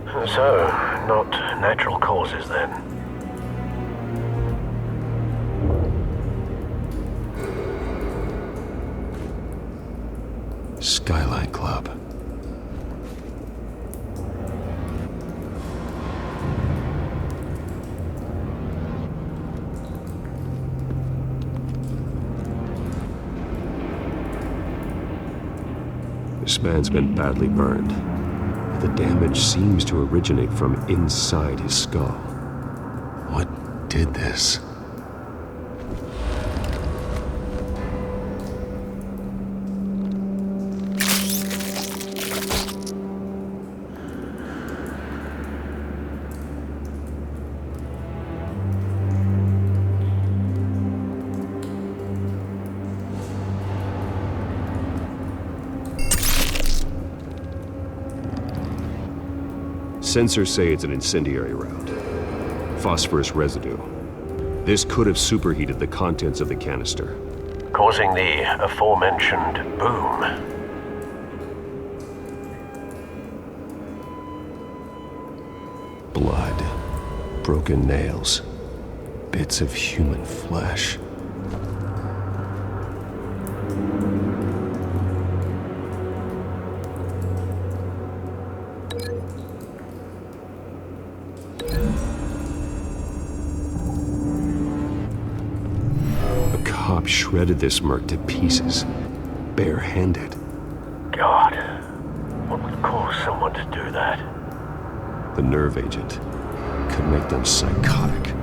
Speaker 20: So, not natural causes then.
Speaker 7: Skyline Club. This man's been badly burned. The damage seems to originate from inside his skull. What did this? Sensors say it's an incendiary round. Phosphorus residue. This could have superheated the contents of the canister,
Speaker 20: causing the aforementioned boom.
Speaker 7: Blood, broken nails, bits of human flesh. Shredded this merc to pieces, barehanded.
Speaker 20: God, what would cause someone to do that?
Speaker 7: The nerve agent could make them psychotic.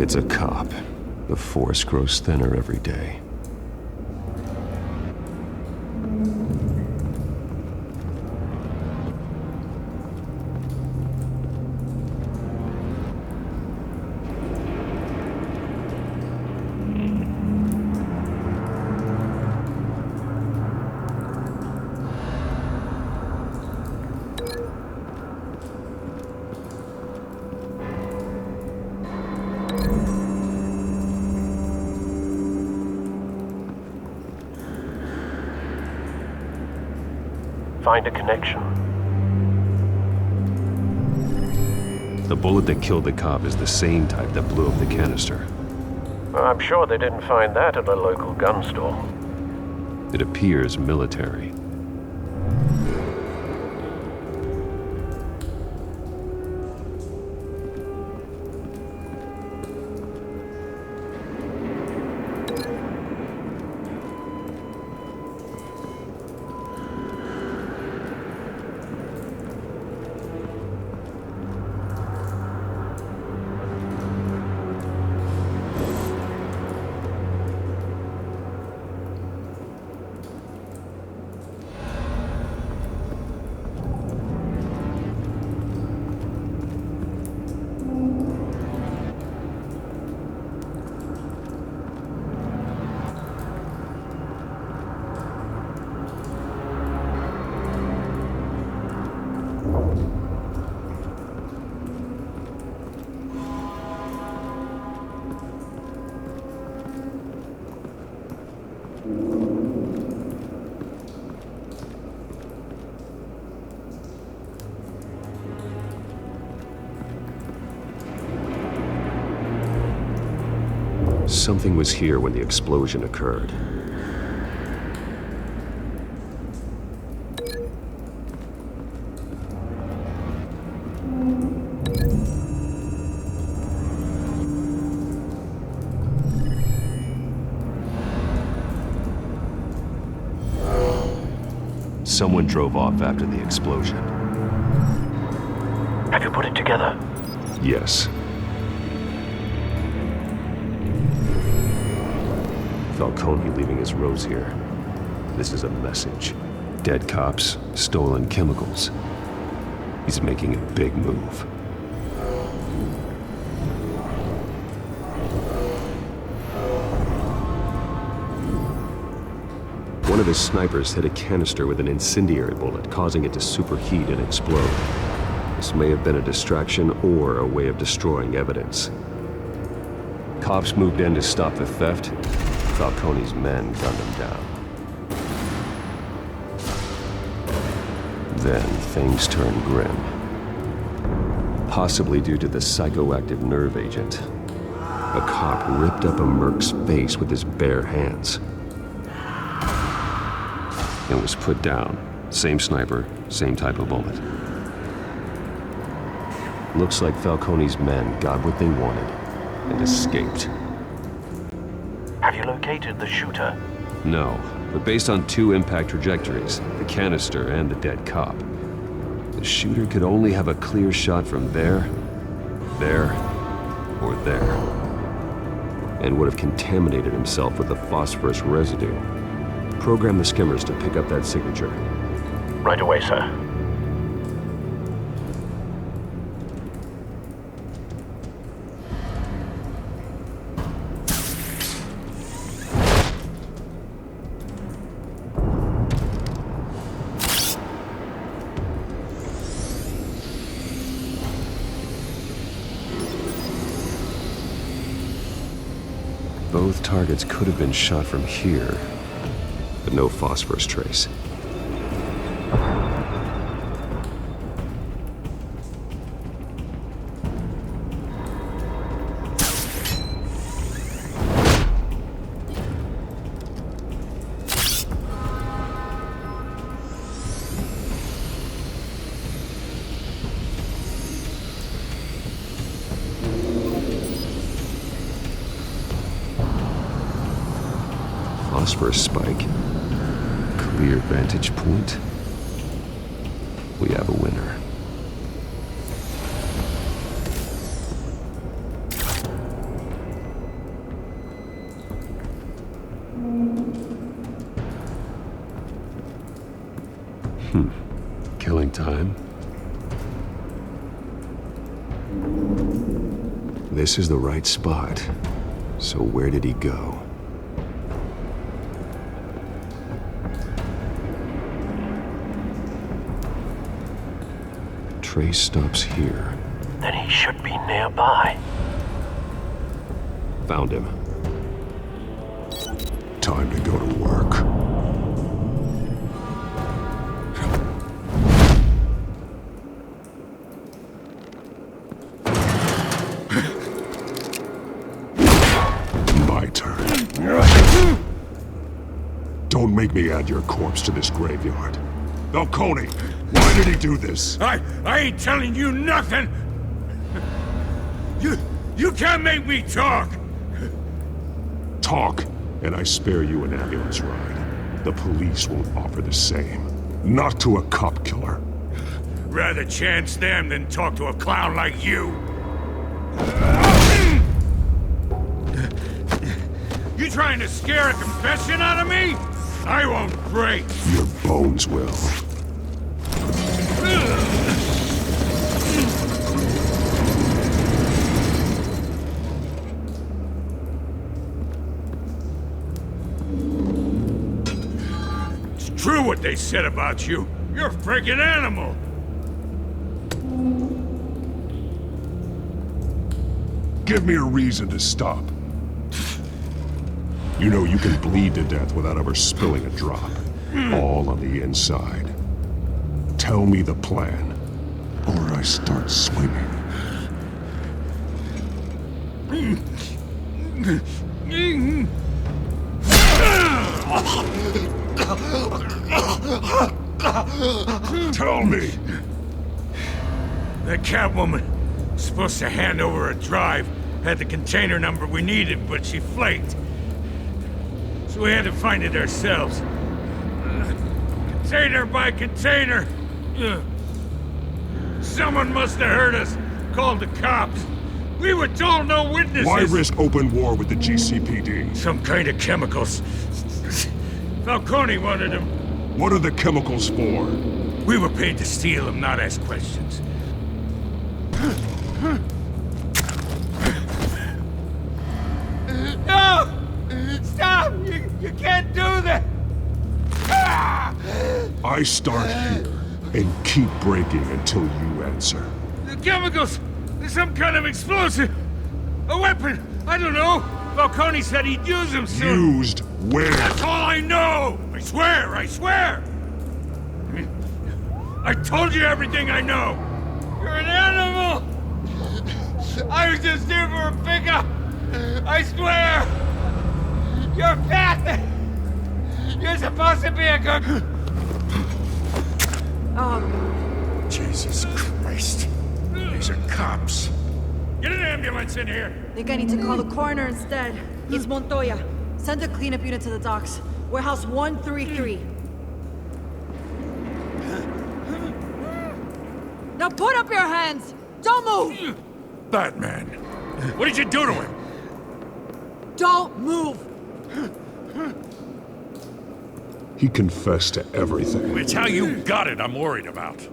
Speaker 7: It's a cop. The force grows thinner every day.
Speaker 20: Find a connection.
Speaker 7: The bullet that killed the cop is the same type that blew up the canister.
Speaker 20: I'm sure they didn't find that at a local gun store.
Speaker 7: It appears military.
Speaker 10: Something was here when the explosion occurred. Someone drove off after the explosion.
Speaker 20: Have you put it together?
Speaker 10: Yes. Falcone leaving his rose here. This is a message. Dead cops, stolen chemicals. He's making a big move. One of his snipers hit a canister with an incendiary bullet, causing it to superheat and explode. This may have been a distraction or a way of destroying evidence. Cops moved in to stop the theft. Falcone's men gunned him down. Then things turned grim. Possibly due to the psychoactive nerve agent. A cop ripped up a merc's face with his bare hands. And was put down. Same sniper, same type of bullet. Looks like Falcone's men got what they wanted and escaped.
Speaker 20: Have you located the shooter?
Speaker 10: No, but based on two impact trajectories, the canister and the dead cop, the shooter could only have a clear shot from there, or there, and would have contaminated himself with the phosphorus residue. Program the skimmers to pick up that signature.
Speaker 20: Right away, sir.
Speaker 10: Both targets could have been shot from here, but no phosphorus trace. Phosphorus spike. Clear vantage point. We have a winner. Killing time. This is the right spot. So where did he go? Trace stops here.
Speaker 20: Then he should be nearby.
Speaker 10: Found him.
Speaker 8: Time to go to work. My turn. Don't make me add your corpse to this graveyard. Falcone, why did he do this?
Speaker 14: I ain't telling you nothing! You can't make me talk!
Speaker 8: Talk, and I spare you an ambulance ride. The police won't offer the same. Not to a cop killer.
Speaker 14: Rather chance them than talk to a clown like you. You trying to scare a confession out of me? I won't break.
Speaker 8: Your bones will.
Speaker 14: It's true what they said about you. You're a freaking animal.
Speaker 8: Give me a reason to stop. You know you can bleed to death without ever spilling a drop. All on the inside. Tell me the plan, or I start swinging. me!
Speaker 14: The Catwoman was supposed to hand over a drive, had the container number we needed, but she flaked. So we had to find it ourselves. Container by container. Someone must have heard us, called the cops. We were told no witnesses.
Speaker 8: Why risk open war with the GCPD?
Speaker 14: Some kind of chemicals. Falcone wanted them.
Speaker 8: What are the chemicals for?
Speaker 14: We were paid to steal them, not ask questions.
Speaker 21: No! Stop! You can't do that!
Speaker 8: I start here and keep breaking until you answer.
Speaker 14: The chemicals! There's some kind of explosive! A weapon! I don't know! Falcone said he'd use them soon!
Speaker 8: Used where?
Speaker 14: That's all I know! I swear! I swear! I told you everything I know!
Speaker 21: You're an animal! I was just here for a pickup! I swear! You're fat! You're supposed to be a cook!
Speaker 14: Jesus Christ. These are cops. Get an ambulance in here!
Speaker 18: Think I need to call the coroner instead. It's Montoya. Send a cleanup unit to the docks. Warehouse 133. Now put up your hands! Don't move!
Speaker 14: Batman, what did you do to him?
Speaker 18: Don't move!
Speaker 8: He confessed to everything.
Speaker 14: It's how you got it I'm worried about.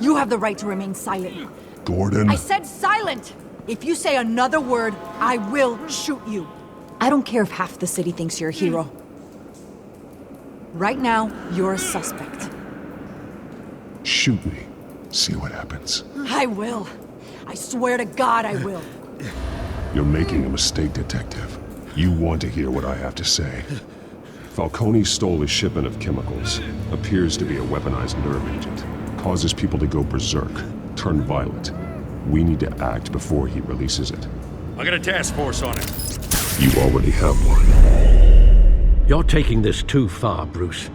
Speaker 18: You have the right to remain silent.
Speaker 8: Gordon?
Speaker 18: I said silent! If you say another word, I will shoot you. I don't care if half the city thinks you're a hero. Right now, you're a suspect.
Speaker 8: Shoot me. See what happens.
Speaker 18: I will. I swear to God I will.
Speaker 8: You're making a mistake, Detective. You want to hear what I have to say. Falcone stole a shipment of chemicals. Appears to be a weaponized nerve agent. Causes people to go berserk, turn violent. We need to act before he releases it.
Speaker 4: I got a task force on it.
Speaker 8: You already have one.
Speaker 6: You're taking this too far, Bruce.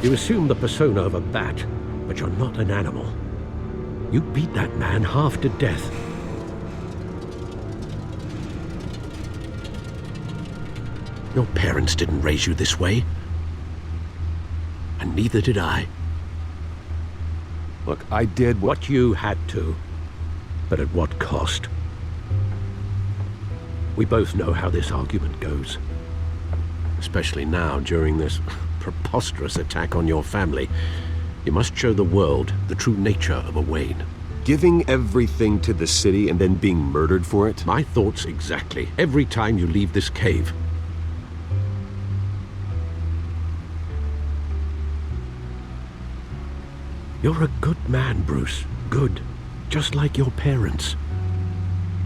Speaker 6: You assume the persona of a bat, but you're not an animal. You beat that man half to death. Your parents didn't raise you this way. And neither did I.
Speaker 10: Look, I did
Speaker 6: what you had to, but at what cost? We both know how this argument goes. Especially now, during this preposterous attack on your family. You must show the world the true nature of a Wayne.
Speaker 10: Giving everything to the city and then being murdered for it?
Speaker 6: My thoughts exactly. Every time you leave this cave. You're a good man, Bruce. Good. Just like your parents.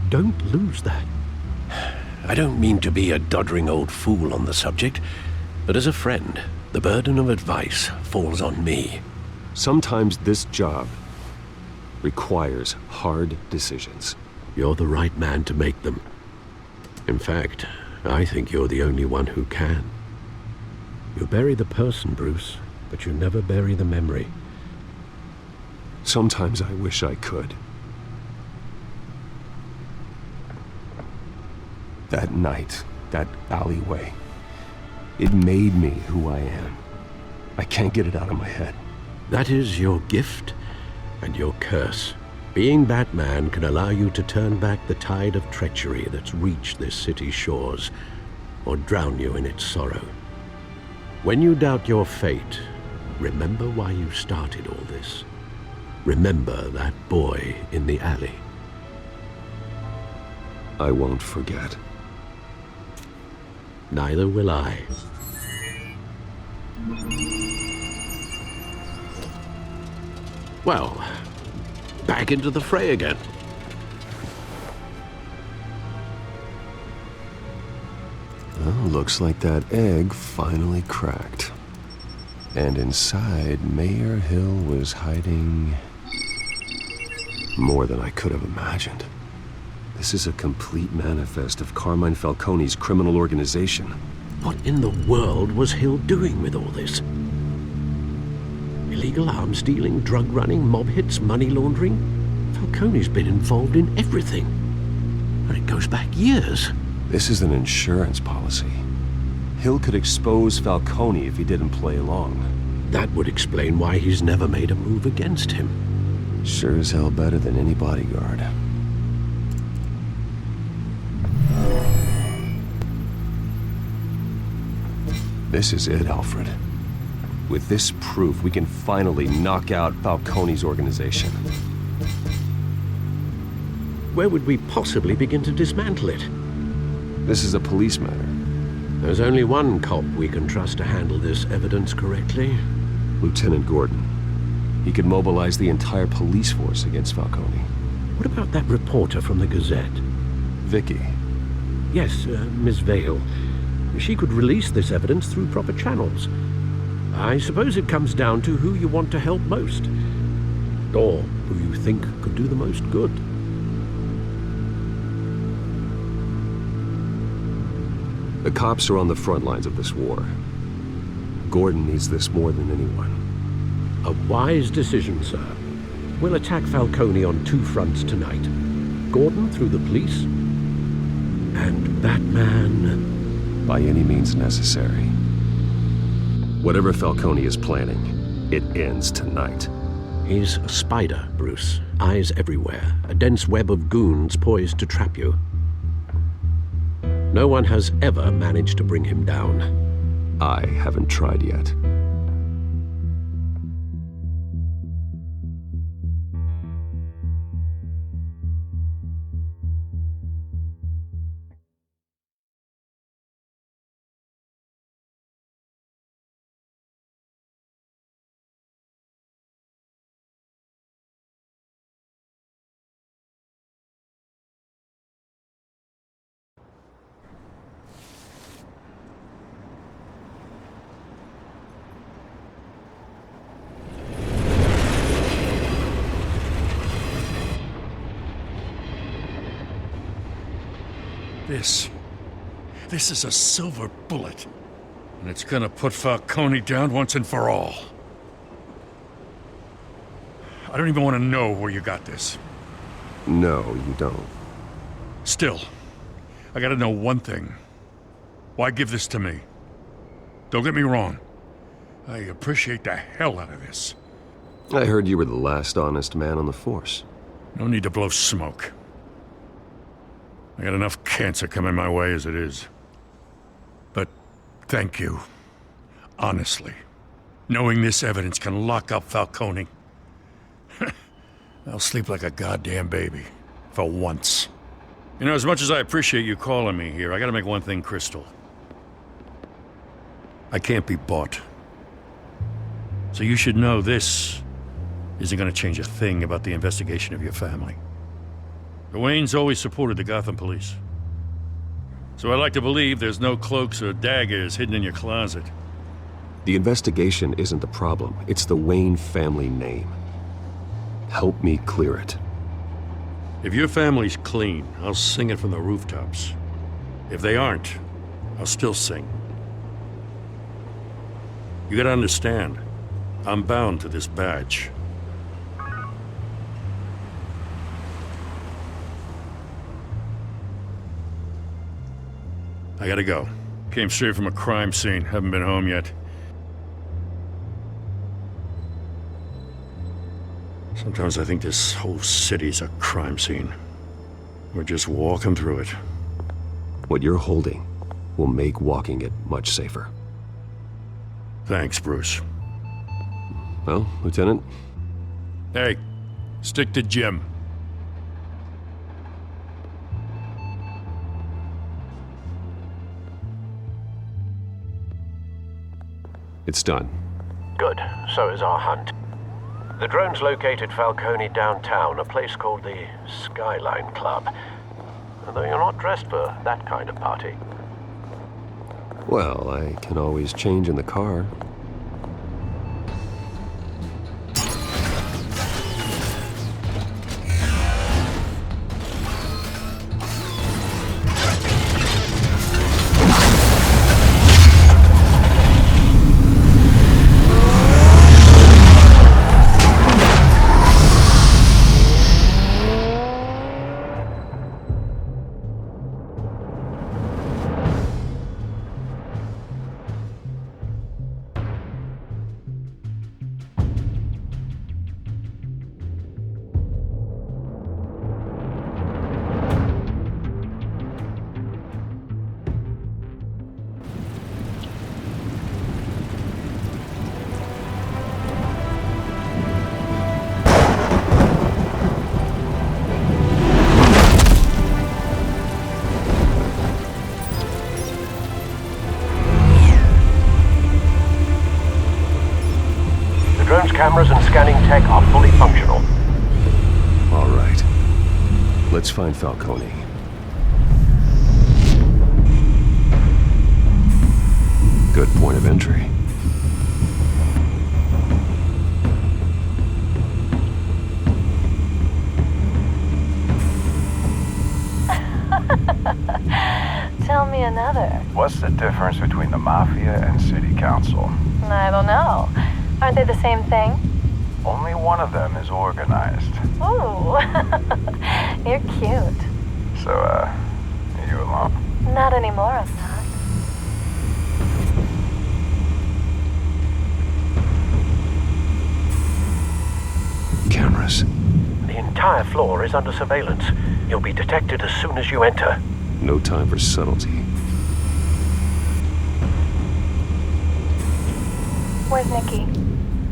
Speaker 6: Don't lose that. I don't mean to be a doddering old fool on the subject, but as a friend, the burden of advice falls on me.
Speaker 10: Sometimes this job requires hard decisions.
Speaker 6: You're the right man to make them. In fact, I think you're the only one who can. You bury the person, Bruce, but you never bury the memory.
Speaker 10: Sometimes I wish I could. That night, that alleyway, it made me who I am. I can't get it out of my head.
Speaker 6: That is your gift and your curse. Being Batman can allow you to turn back the tide of treachery that's reached this city's shores, or drown you in its sorrow. When you doubt your fate, remember why you started all this. Remember that boy in the alley.
Speaker 10: I won't forget.
Speaker 6: Neither will I. Well, back into the fray again.
Speaker 7: Well, looks like that egg finally cracked. And inside, Mayor Hill was hiding more than I could have imagined. This is a complete manifest of Carmine Falcone's criminal organization.
Speaker 6: What in the world was Hill doing with all this? Illegal arms dealing, drug running, mob hits, money laundering? Falcone's been involved in everything. And it goes back years.
Speaker 7: This is an insurance policy. Hill could expose Falcone if he didn't play along.
Speaker 6: That would explain why he's never made a move against him.
Speaker 7: Sure as hell better than any bodyguard. This is it, Alfred. With this proof, we can finally knock out Falcone's organization.
Speaker 6: Where would we possibly begin to dismantle it?
Speaker 7: This is a police matter.
Speaker 6: There's only one cop we can trust to handle this evidence correctly.
Speaker 7: Lieutenant Gordon. He could mobilize the entire police force against Falcone.
Speaker 6: What about that reporter from the Gazette?
Speaker 7: Vicky.
Speaker 6: Yes, Miss Vale. She could release this evidence through proper channels. I suppose it comes down to who you want to help most. Or who you think could do the most good.
Speaker 7: The cops are on the front lines of this war. Gordon needs this more than anyone.
Speaker 6: A wise decision, sir. We'll attack Falcone on two fronts tonight. Gordon through the police, and Batman...
Speaker 7: by any means necessary. Whatever Falcone is planning, it ends tonight.
Speaker 6: He's a spider, Bruce. Eyes everywhere. A dense web of goons poised to trap you. No one has ever managed to bring him down.
Speaker 7: I haven't tried yet.
Speaker 14: This is a silver bullet. And it's gonna put Falcone down once and for all. I don't even want to know where you got this.
Speaker 7: No, you don't.
Speaker 14: Still, I gotta know one thing. Why give this to me? Don't get me wrong. I appreciate the hell out of this.
Speaker 7: I heard you were the last honest man on the force.
Speaker 14: No need to blow smoke. I got enough cancer coming my way as it is. But thank you. Honestly. Knowing this evidence can lock up Falcone. I'll sleep like a goddamn baby. For once. You know, as much as I appreciate you calling me here, I gotta make one thing crystal. I can't be bought. So you should know this isn't gonna change a thing about the investigation of your family. The Waynes always supported the Gotham police. So I like to believe there's no cloaks or daggers hidden in your closet.
Speaker 7: The investigation isn't the problem. It's the Wayne family name. Help me clear it.
Speaker 14: If your family's clean, I'll sing it from the rooftops. If they aren't, I'll still sing. You gotta understand, I'm bound to this badge. I gotta go. Came straight from a crime scene. Haven't been home yet. Sometimes I think this whole city's a crime scene. We're just walking through it.
Speaker 7: What you're holding will make walking it much safer.
Speaker 14: Thanks, Bruce.
Speaker 7: Well, Lieutenant?
Speaker 14: Hey, stick to Jim.
Speaker 7: It's done.
Speaker 20: Good. So is our hunt. The drones located Falcone downtown, a place called the Skyline Club. Although you're not dressed for that kind of party.
Speaker 10: Well, I can always change in the car.
Speaker 20: Cameras and scanning tech are fully functional.
Speaker 7: All right. Let's find Falcone. Good point of entry.
Speaker 2: Tell me another.
Speaker 22: What's the difference between the Mafia and City Council?
Speaker 2: I don't know. Aren't they the same thing?
Speaker 22: Only one of them is organized.
Speaker 2: Ooh, you're cute.
Speaker 22: So, are you alone?
Speaker 2: Not anymore, I'm not.
Speaker 7: Cameras.
Speaker 20: The entire floor is under surveillance. You'll be detected as soon as you enter.
Speaker 7: No time for subtlety.
Speaker 2: Where's Nicky?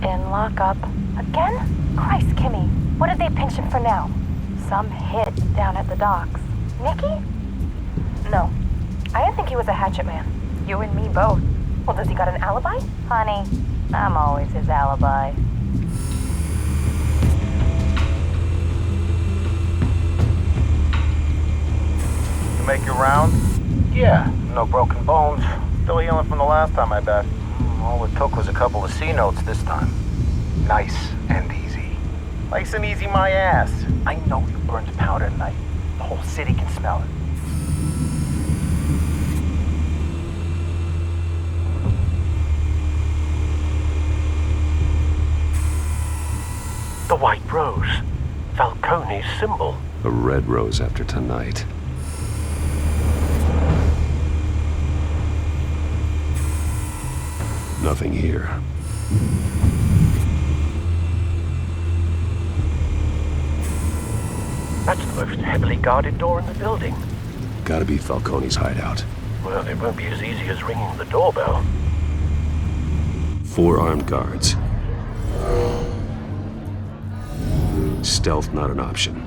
Speaker 2: In lockup. Again? Christ, Kimmy. What did they pinch him for now? Some hit down at the docks. Nicky? No. I didn't think he was a hatchet man. You and me both. Well, does he got an alibi? Honey, I'm always his alibi.
Speaker 22: You make your round? Yeah, no broken bones. Still healing from the last time, I bet. All it took was a couple of C notes this time. Nice and easy. Nice and easy my ass. I know you burned powder tonight. The whole city can smell it.
Speaker 20: The White Rose. Falcone's symbol.
Speaker 7: A red rose after tonight. Nothing here.
Speaker 20: That's the most heavily guarded door in the building.
Speaker 7: Gotta be Falcone's hideout.
Speaker 20: Well, it won't be as easy as ringing the doorbell.
Speaker 7: 4 armed guards. Stealth not an option.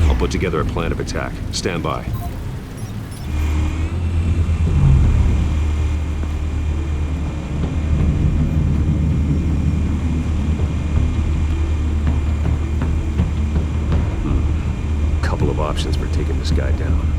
Speaker 7: I'll put together a plan of attack. Stand by. Couple of options for taking this guy down.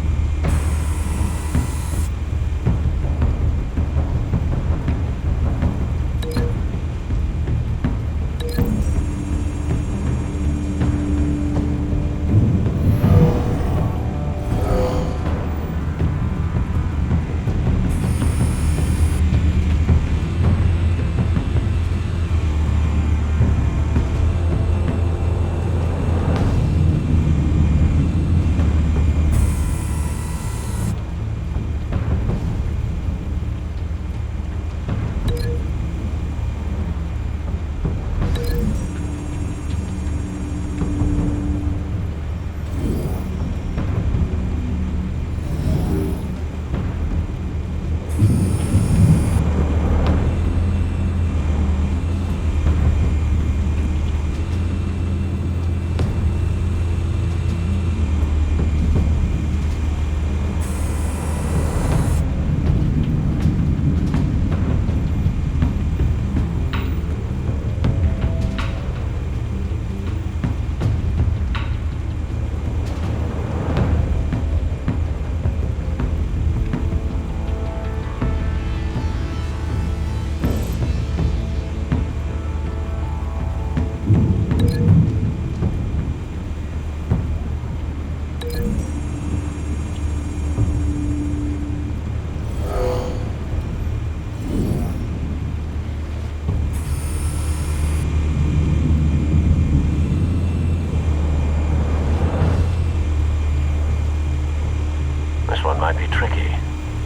Speaker 20: This one might be tricky.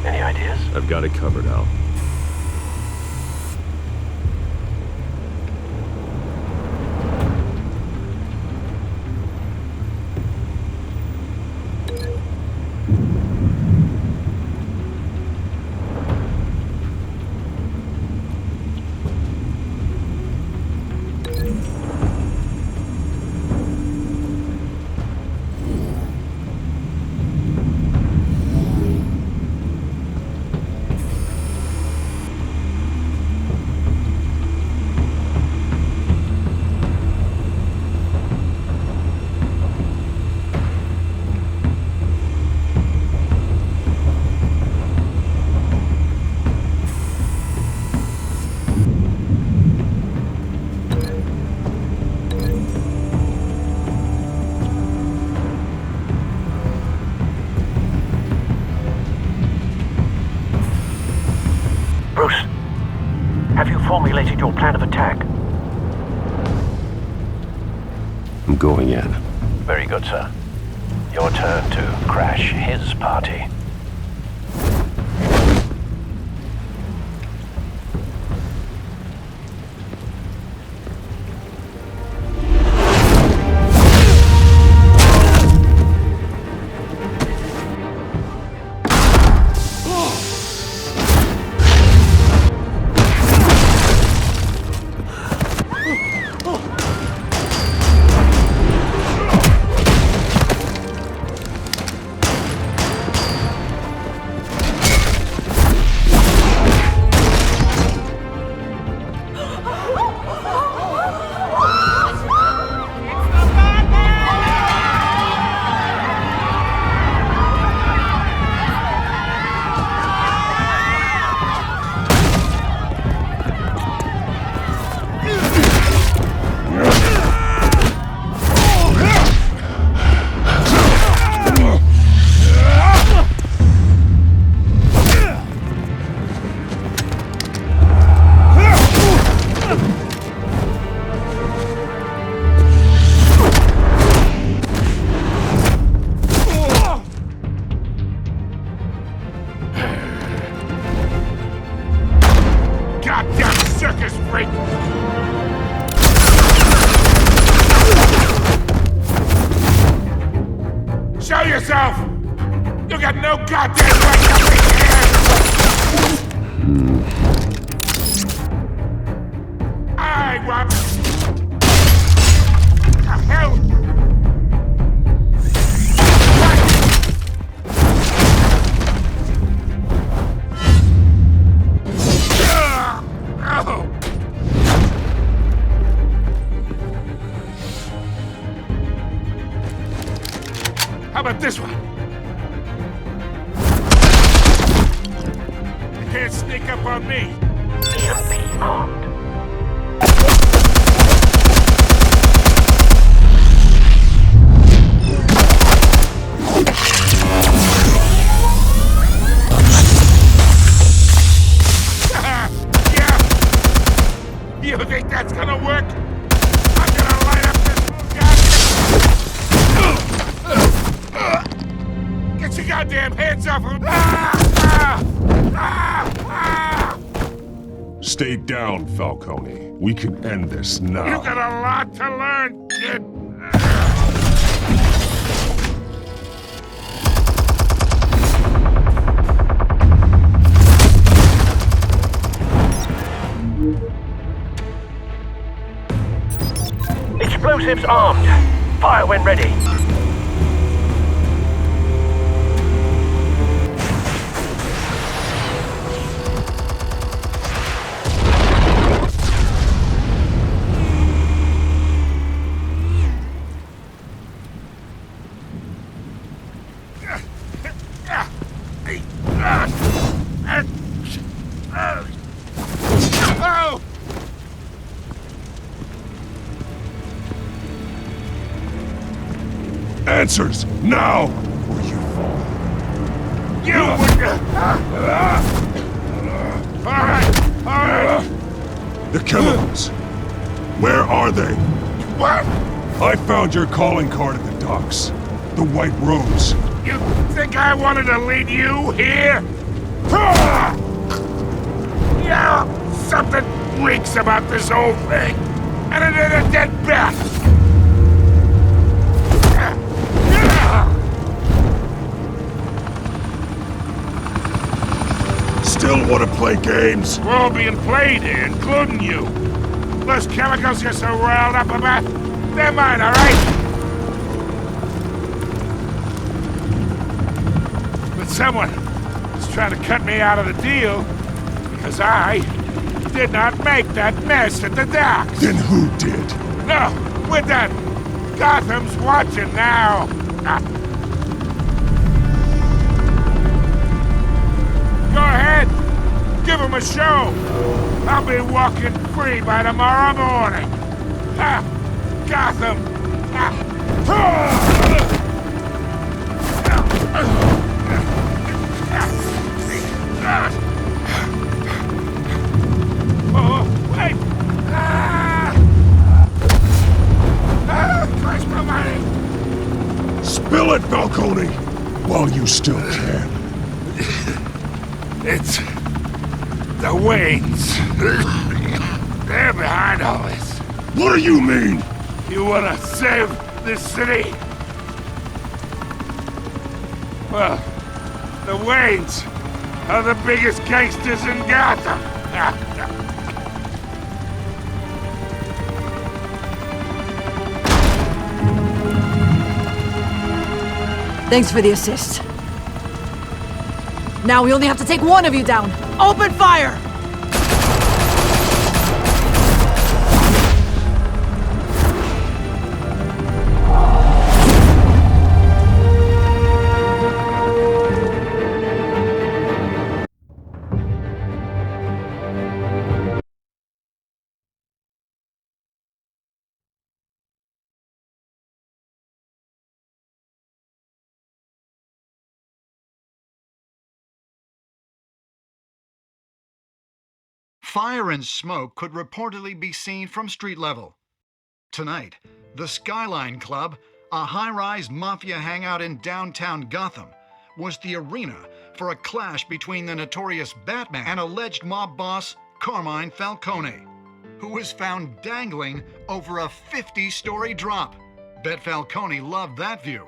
Speaker 20: Any ideas?
Speaker 10: I've got it covered, Al.
Speaker 20: Bruce, have you formulated your plan of attack?
Speaker 7: I'm going in.
Speaker 20: Very good, sir. Your turn to crash his party.
Speaker 14: Goddamn circus freak! Show yourself! You got no goddamn right to be here! I want... The hell? How about this one? You can't sneak up on me.
Speaker 20: EMP armed.
Speaker 14: Yeah. You think that's gonna work? I'm gonna light up this goddamn... Get your goddamn hands off him!
Speaker 8: Stay down, Falcone. We can end this now.
Speaker 14: You got a lot to learn, kid.
Speaker 20: Explosives armed. Fire when ready.
Speaker 14: Oh!
Speaker 8: Answers, now! Or you fall.
Speaker 14: You would... All right.
Speaker 8: The chemicals. Where are they?
Speaker 14: What?
Speaker 8: I found your calling card at the docks. The White Rose.
Speaker 14: You think I wanted to lead you here? Yeah, something reeks about this whole thing. And it is a dead bat.
Speaker 8: Still want to play games?
Speaker 14: We're all being played here, including you. Those chemicals you're so riled up about, they're mine, all right? But someone is trying to cut me out of the deal because I did not make that mess at the docks.
Speaker 8: Then who did?
Speaker 14: No, we're done. Gotham's watching now. Go ahead. Give him a show. I'll be walking free by tomorrow morning. Ha! Gotham. Oh, wait! Christ almighty!
Speaker 8: Spill it, Falcone! While you still can.
Speaker 14: It's the Waynes. They're behind all this.
Speaker 8: What do you mean?
Speaker 14: You wanna save this city? Well, the Waynes are the biggest gangsters in Gotham.
Speaker 18: Thanks for the assist. Now we only have to take one of you down. Open fire!
Speaker 15: Fire and smoke could reportedly be seen from street level. Tonight, the Skyline Club, a high-rise mafia hangout in downtown Gotham, was the arena for a clash between the notorious Batman and alleged mob boss Carmine Falcone, who was found dangling over a 50-story drop. Bet Falcone loved that view.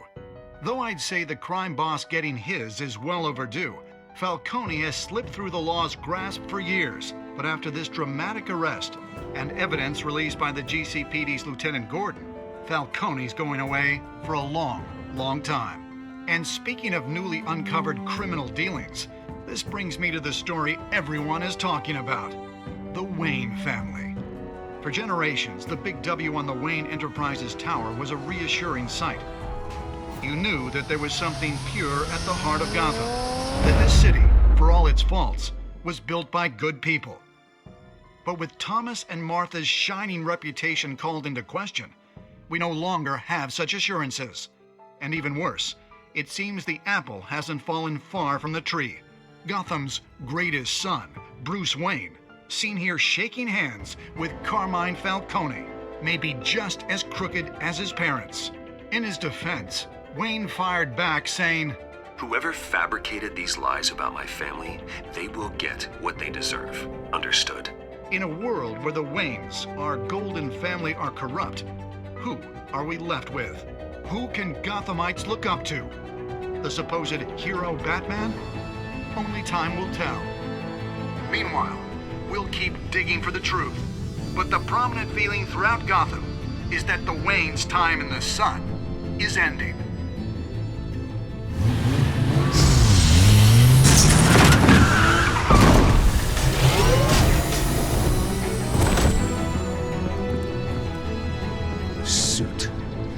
Speaker 15: Though I'd say the crime boss getting his is well overdue, Falcone has slipped through the law's grasp for years. But after this dramatic arrest and evidence released by the GCPD's Lieutenant Gordon, Falcone's going away for a long, long time. And speaking of newly uncovered criminal dealings, this brings me to the story everyone is talking about: the Wayne family. For generations, the big W on the Wayne Enterprises tower was a reassuring sight. You knew that there was something pure at the heart of Gotham, that this city, for all its faults, was built by good people. But with Thomas and Martha's shining reputation called into question, we no longer have such assurances. And even worse, it seems the apple hasn't fallen far from the tree. Gotham's greatest son, Bruce Wayne, seen here shaking hands with Carmine Falcone, may be just as crooked as his parents. In his defense, Wayne fired back saying,
Speaker 7: "Whoever fabricated these lies about my family, they will get what they deserve. Understood?"
Speaker 15: In a world where the Waynes, our golden family, are corrupt, who are we left with? Who can Gothamites look up to? The supposed hero Batman? Only time will tell. Meanwhile, we'll keep digging for the truth. But the prominent feeling throughout Gotham is that the Waynes' time in the sun is ending.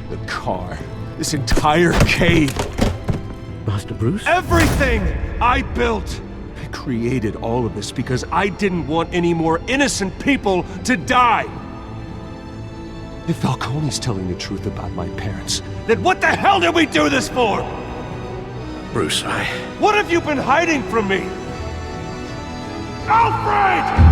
Speaker 3: The car. This entire cave.
Speaker 6: Master Bruce?
Speaker 3: Everything I built. I created all of this because I didn't want any more innocent people to die. If Falcone's telling the truth about my parents, then what the hell did we do this for?
Speaker 6: Bruce,
Speaker 3: What have you been hiding from me? Alfred!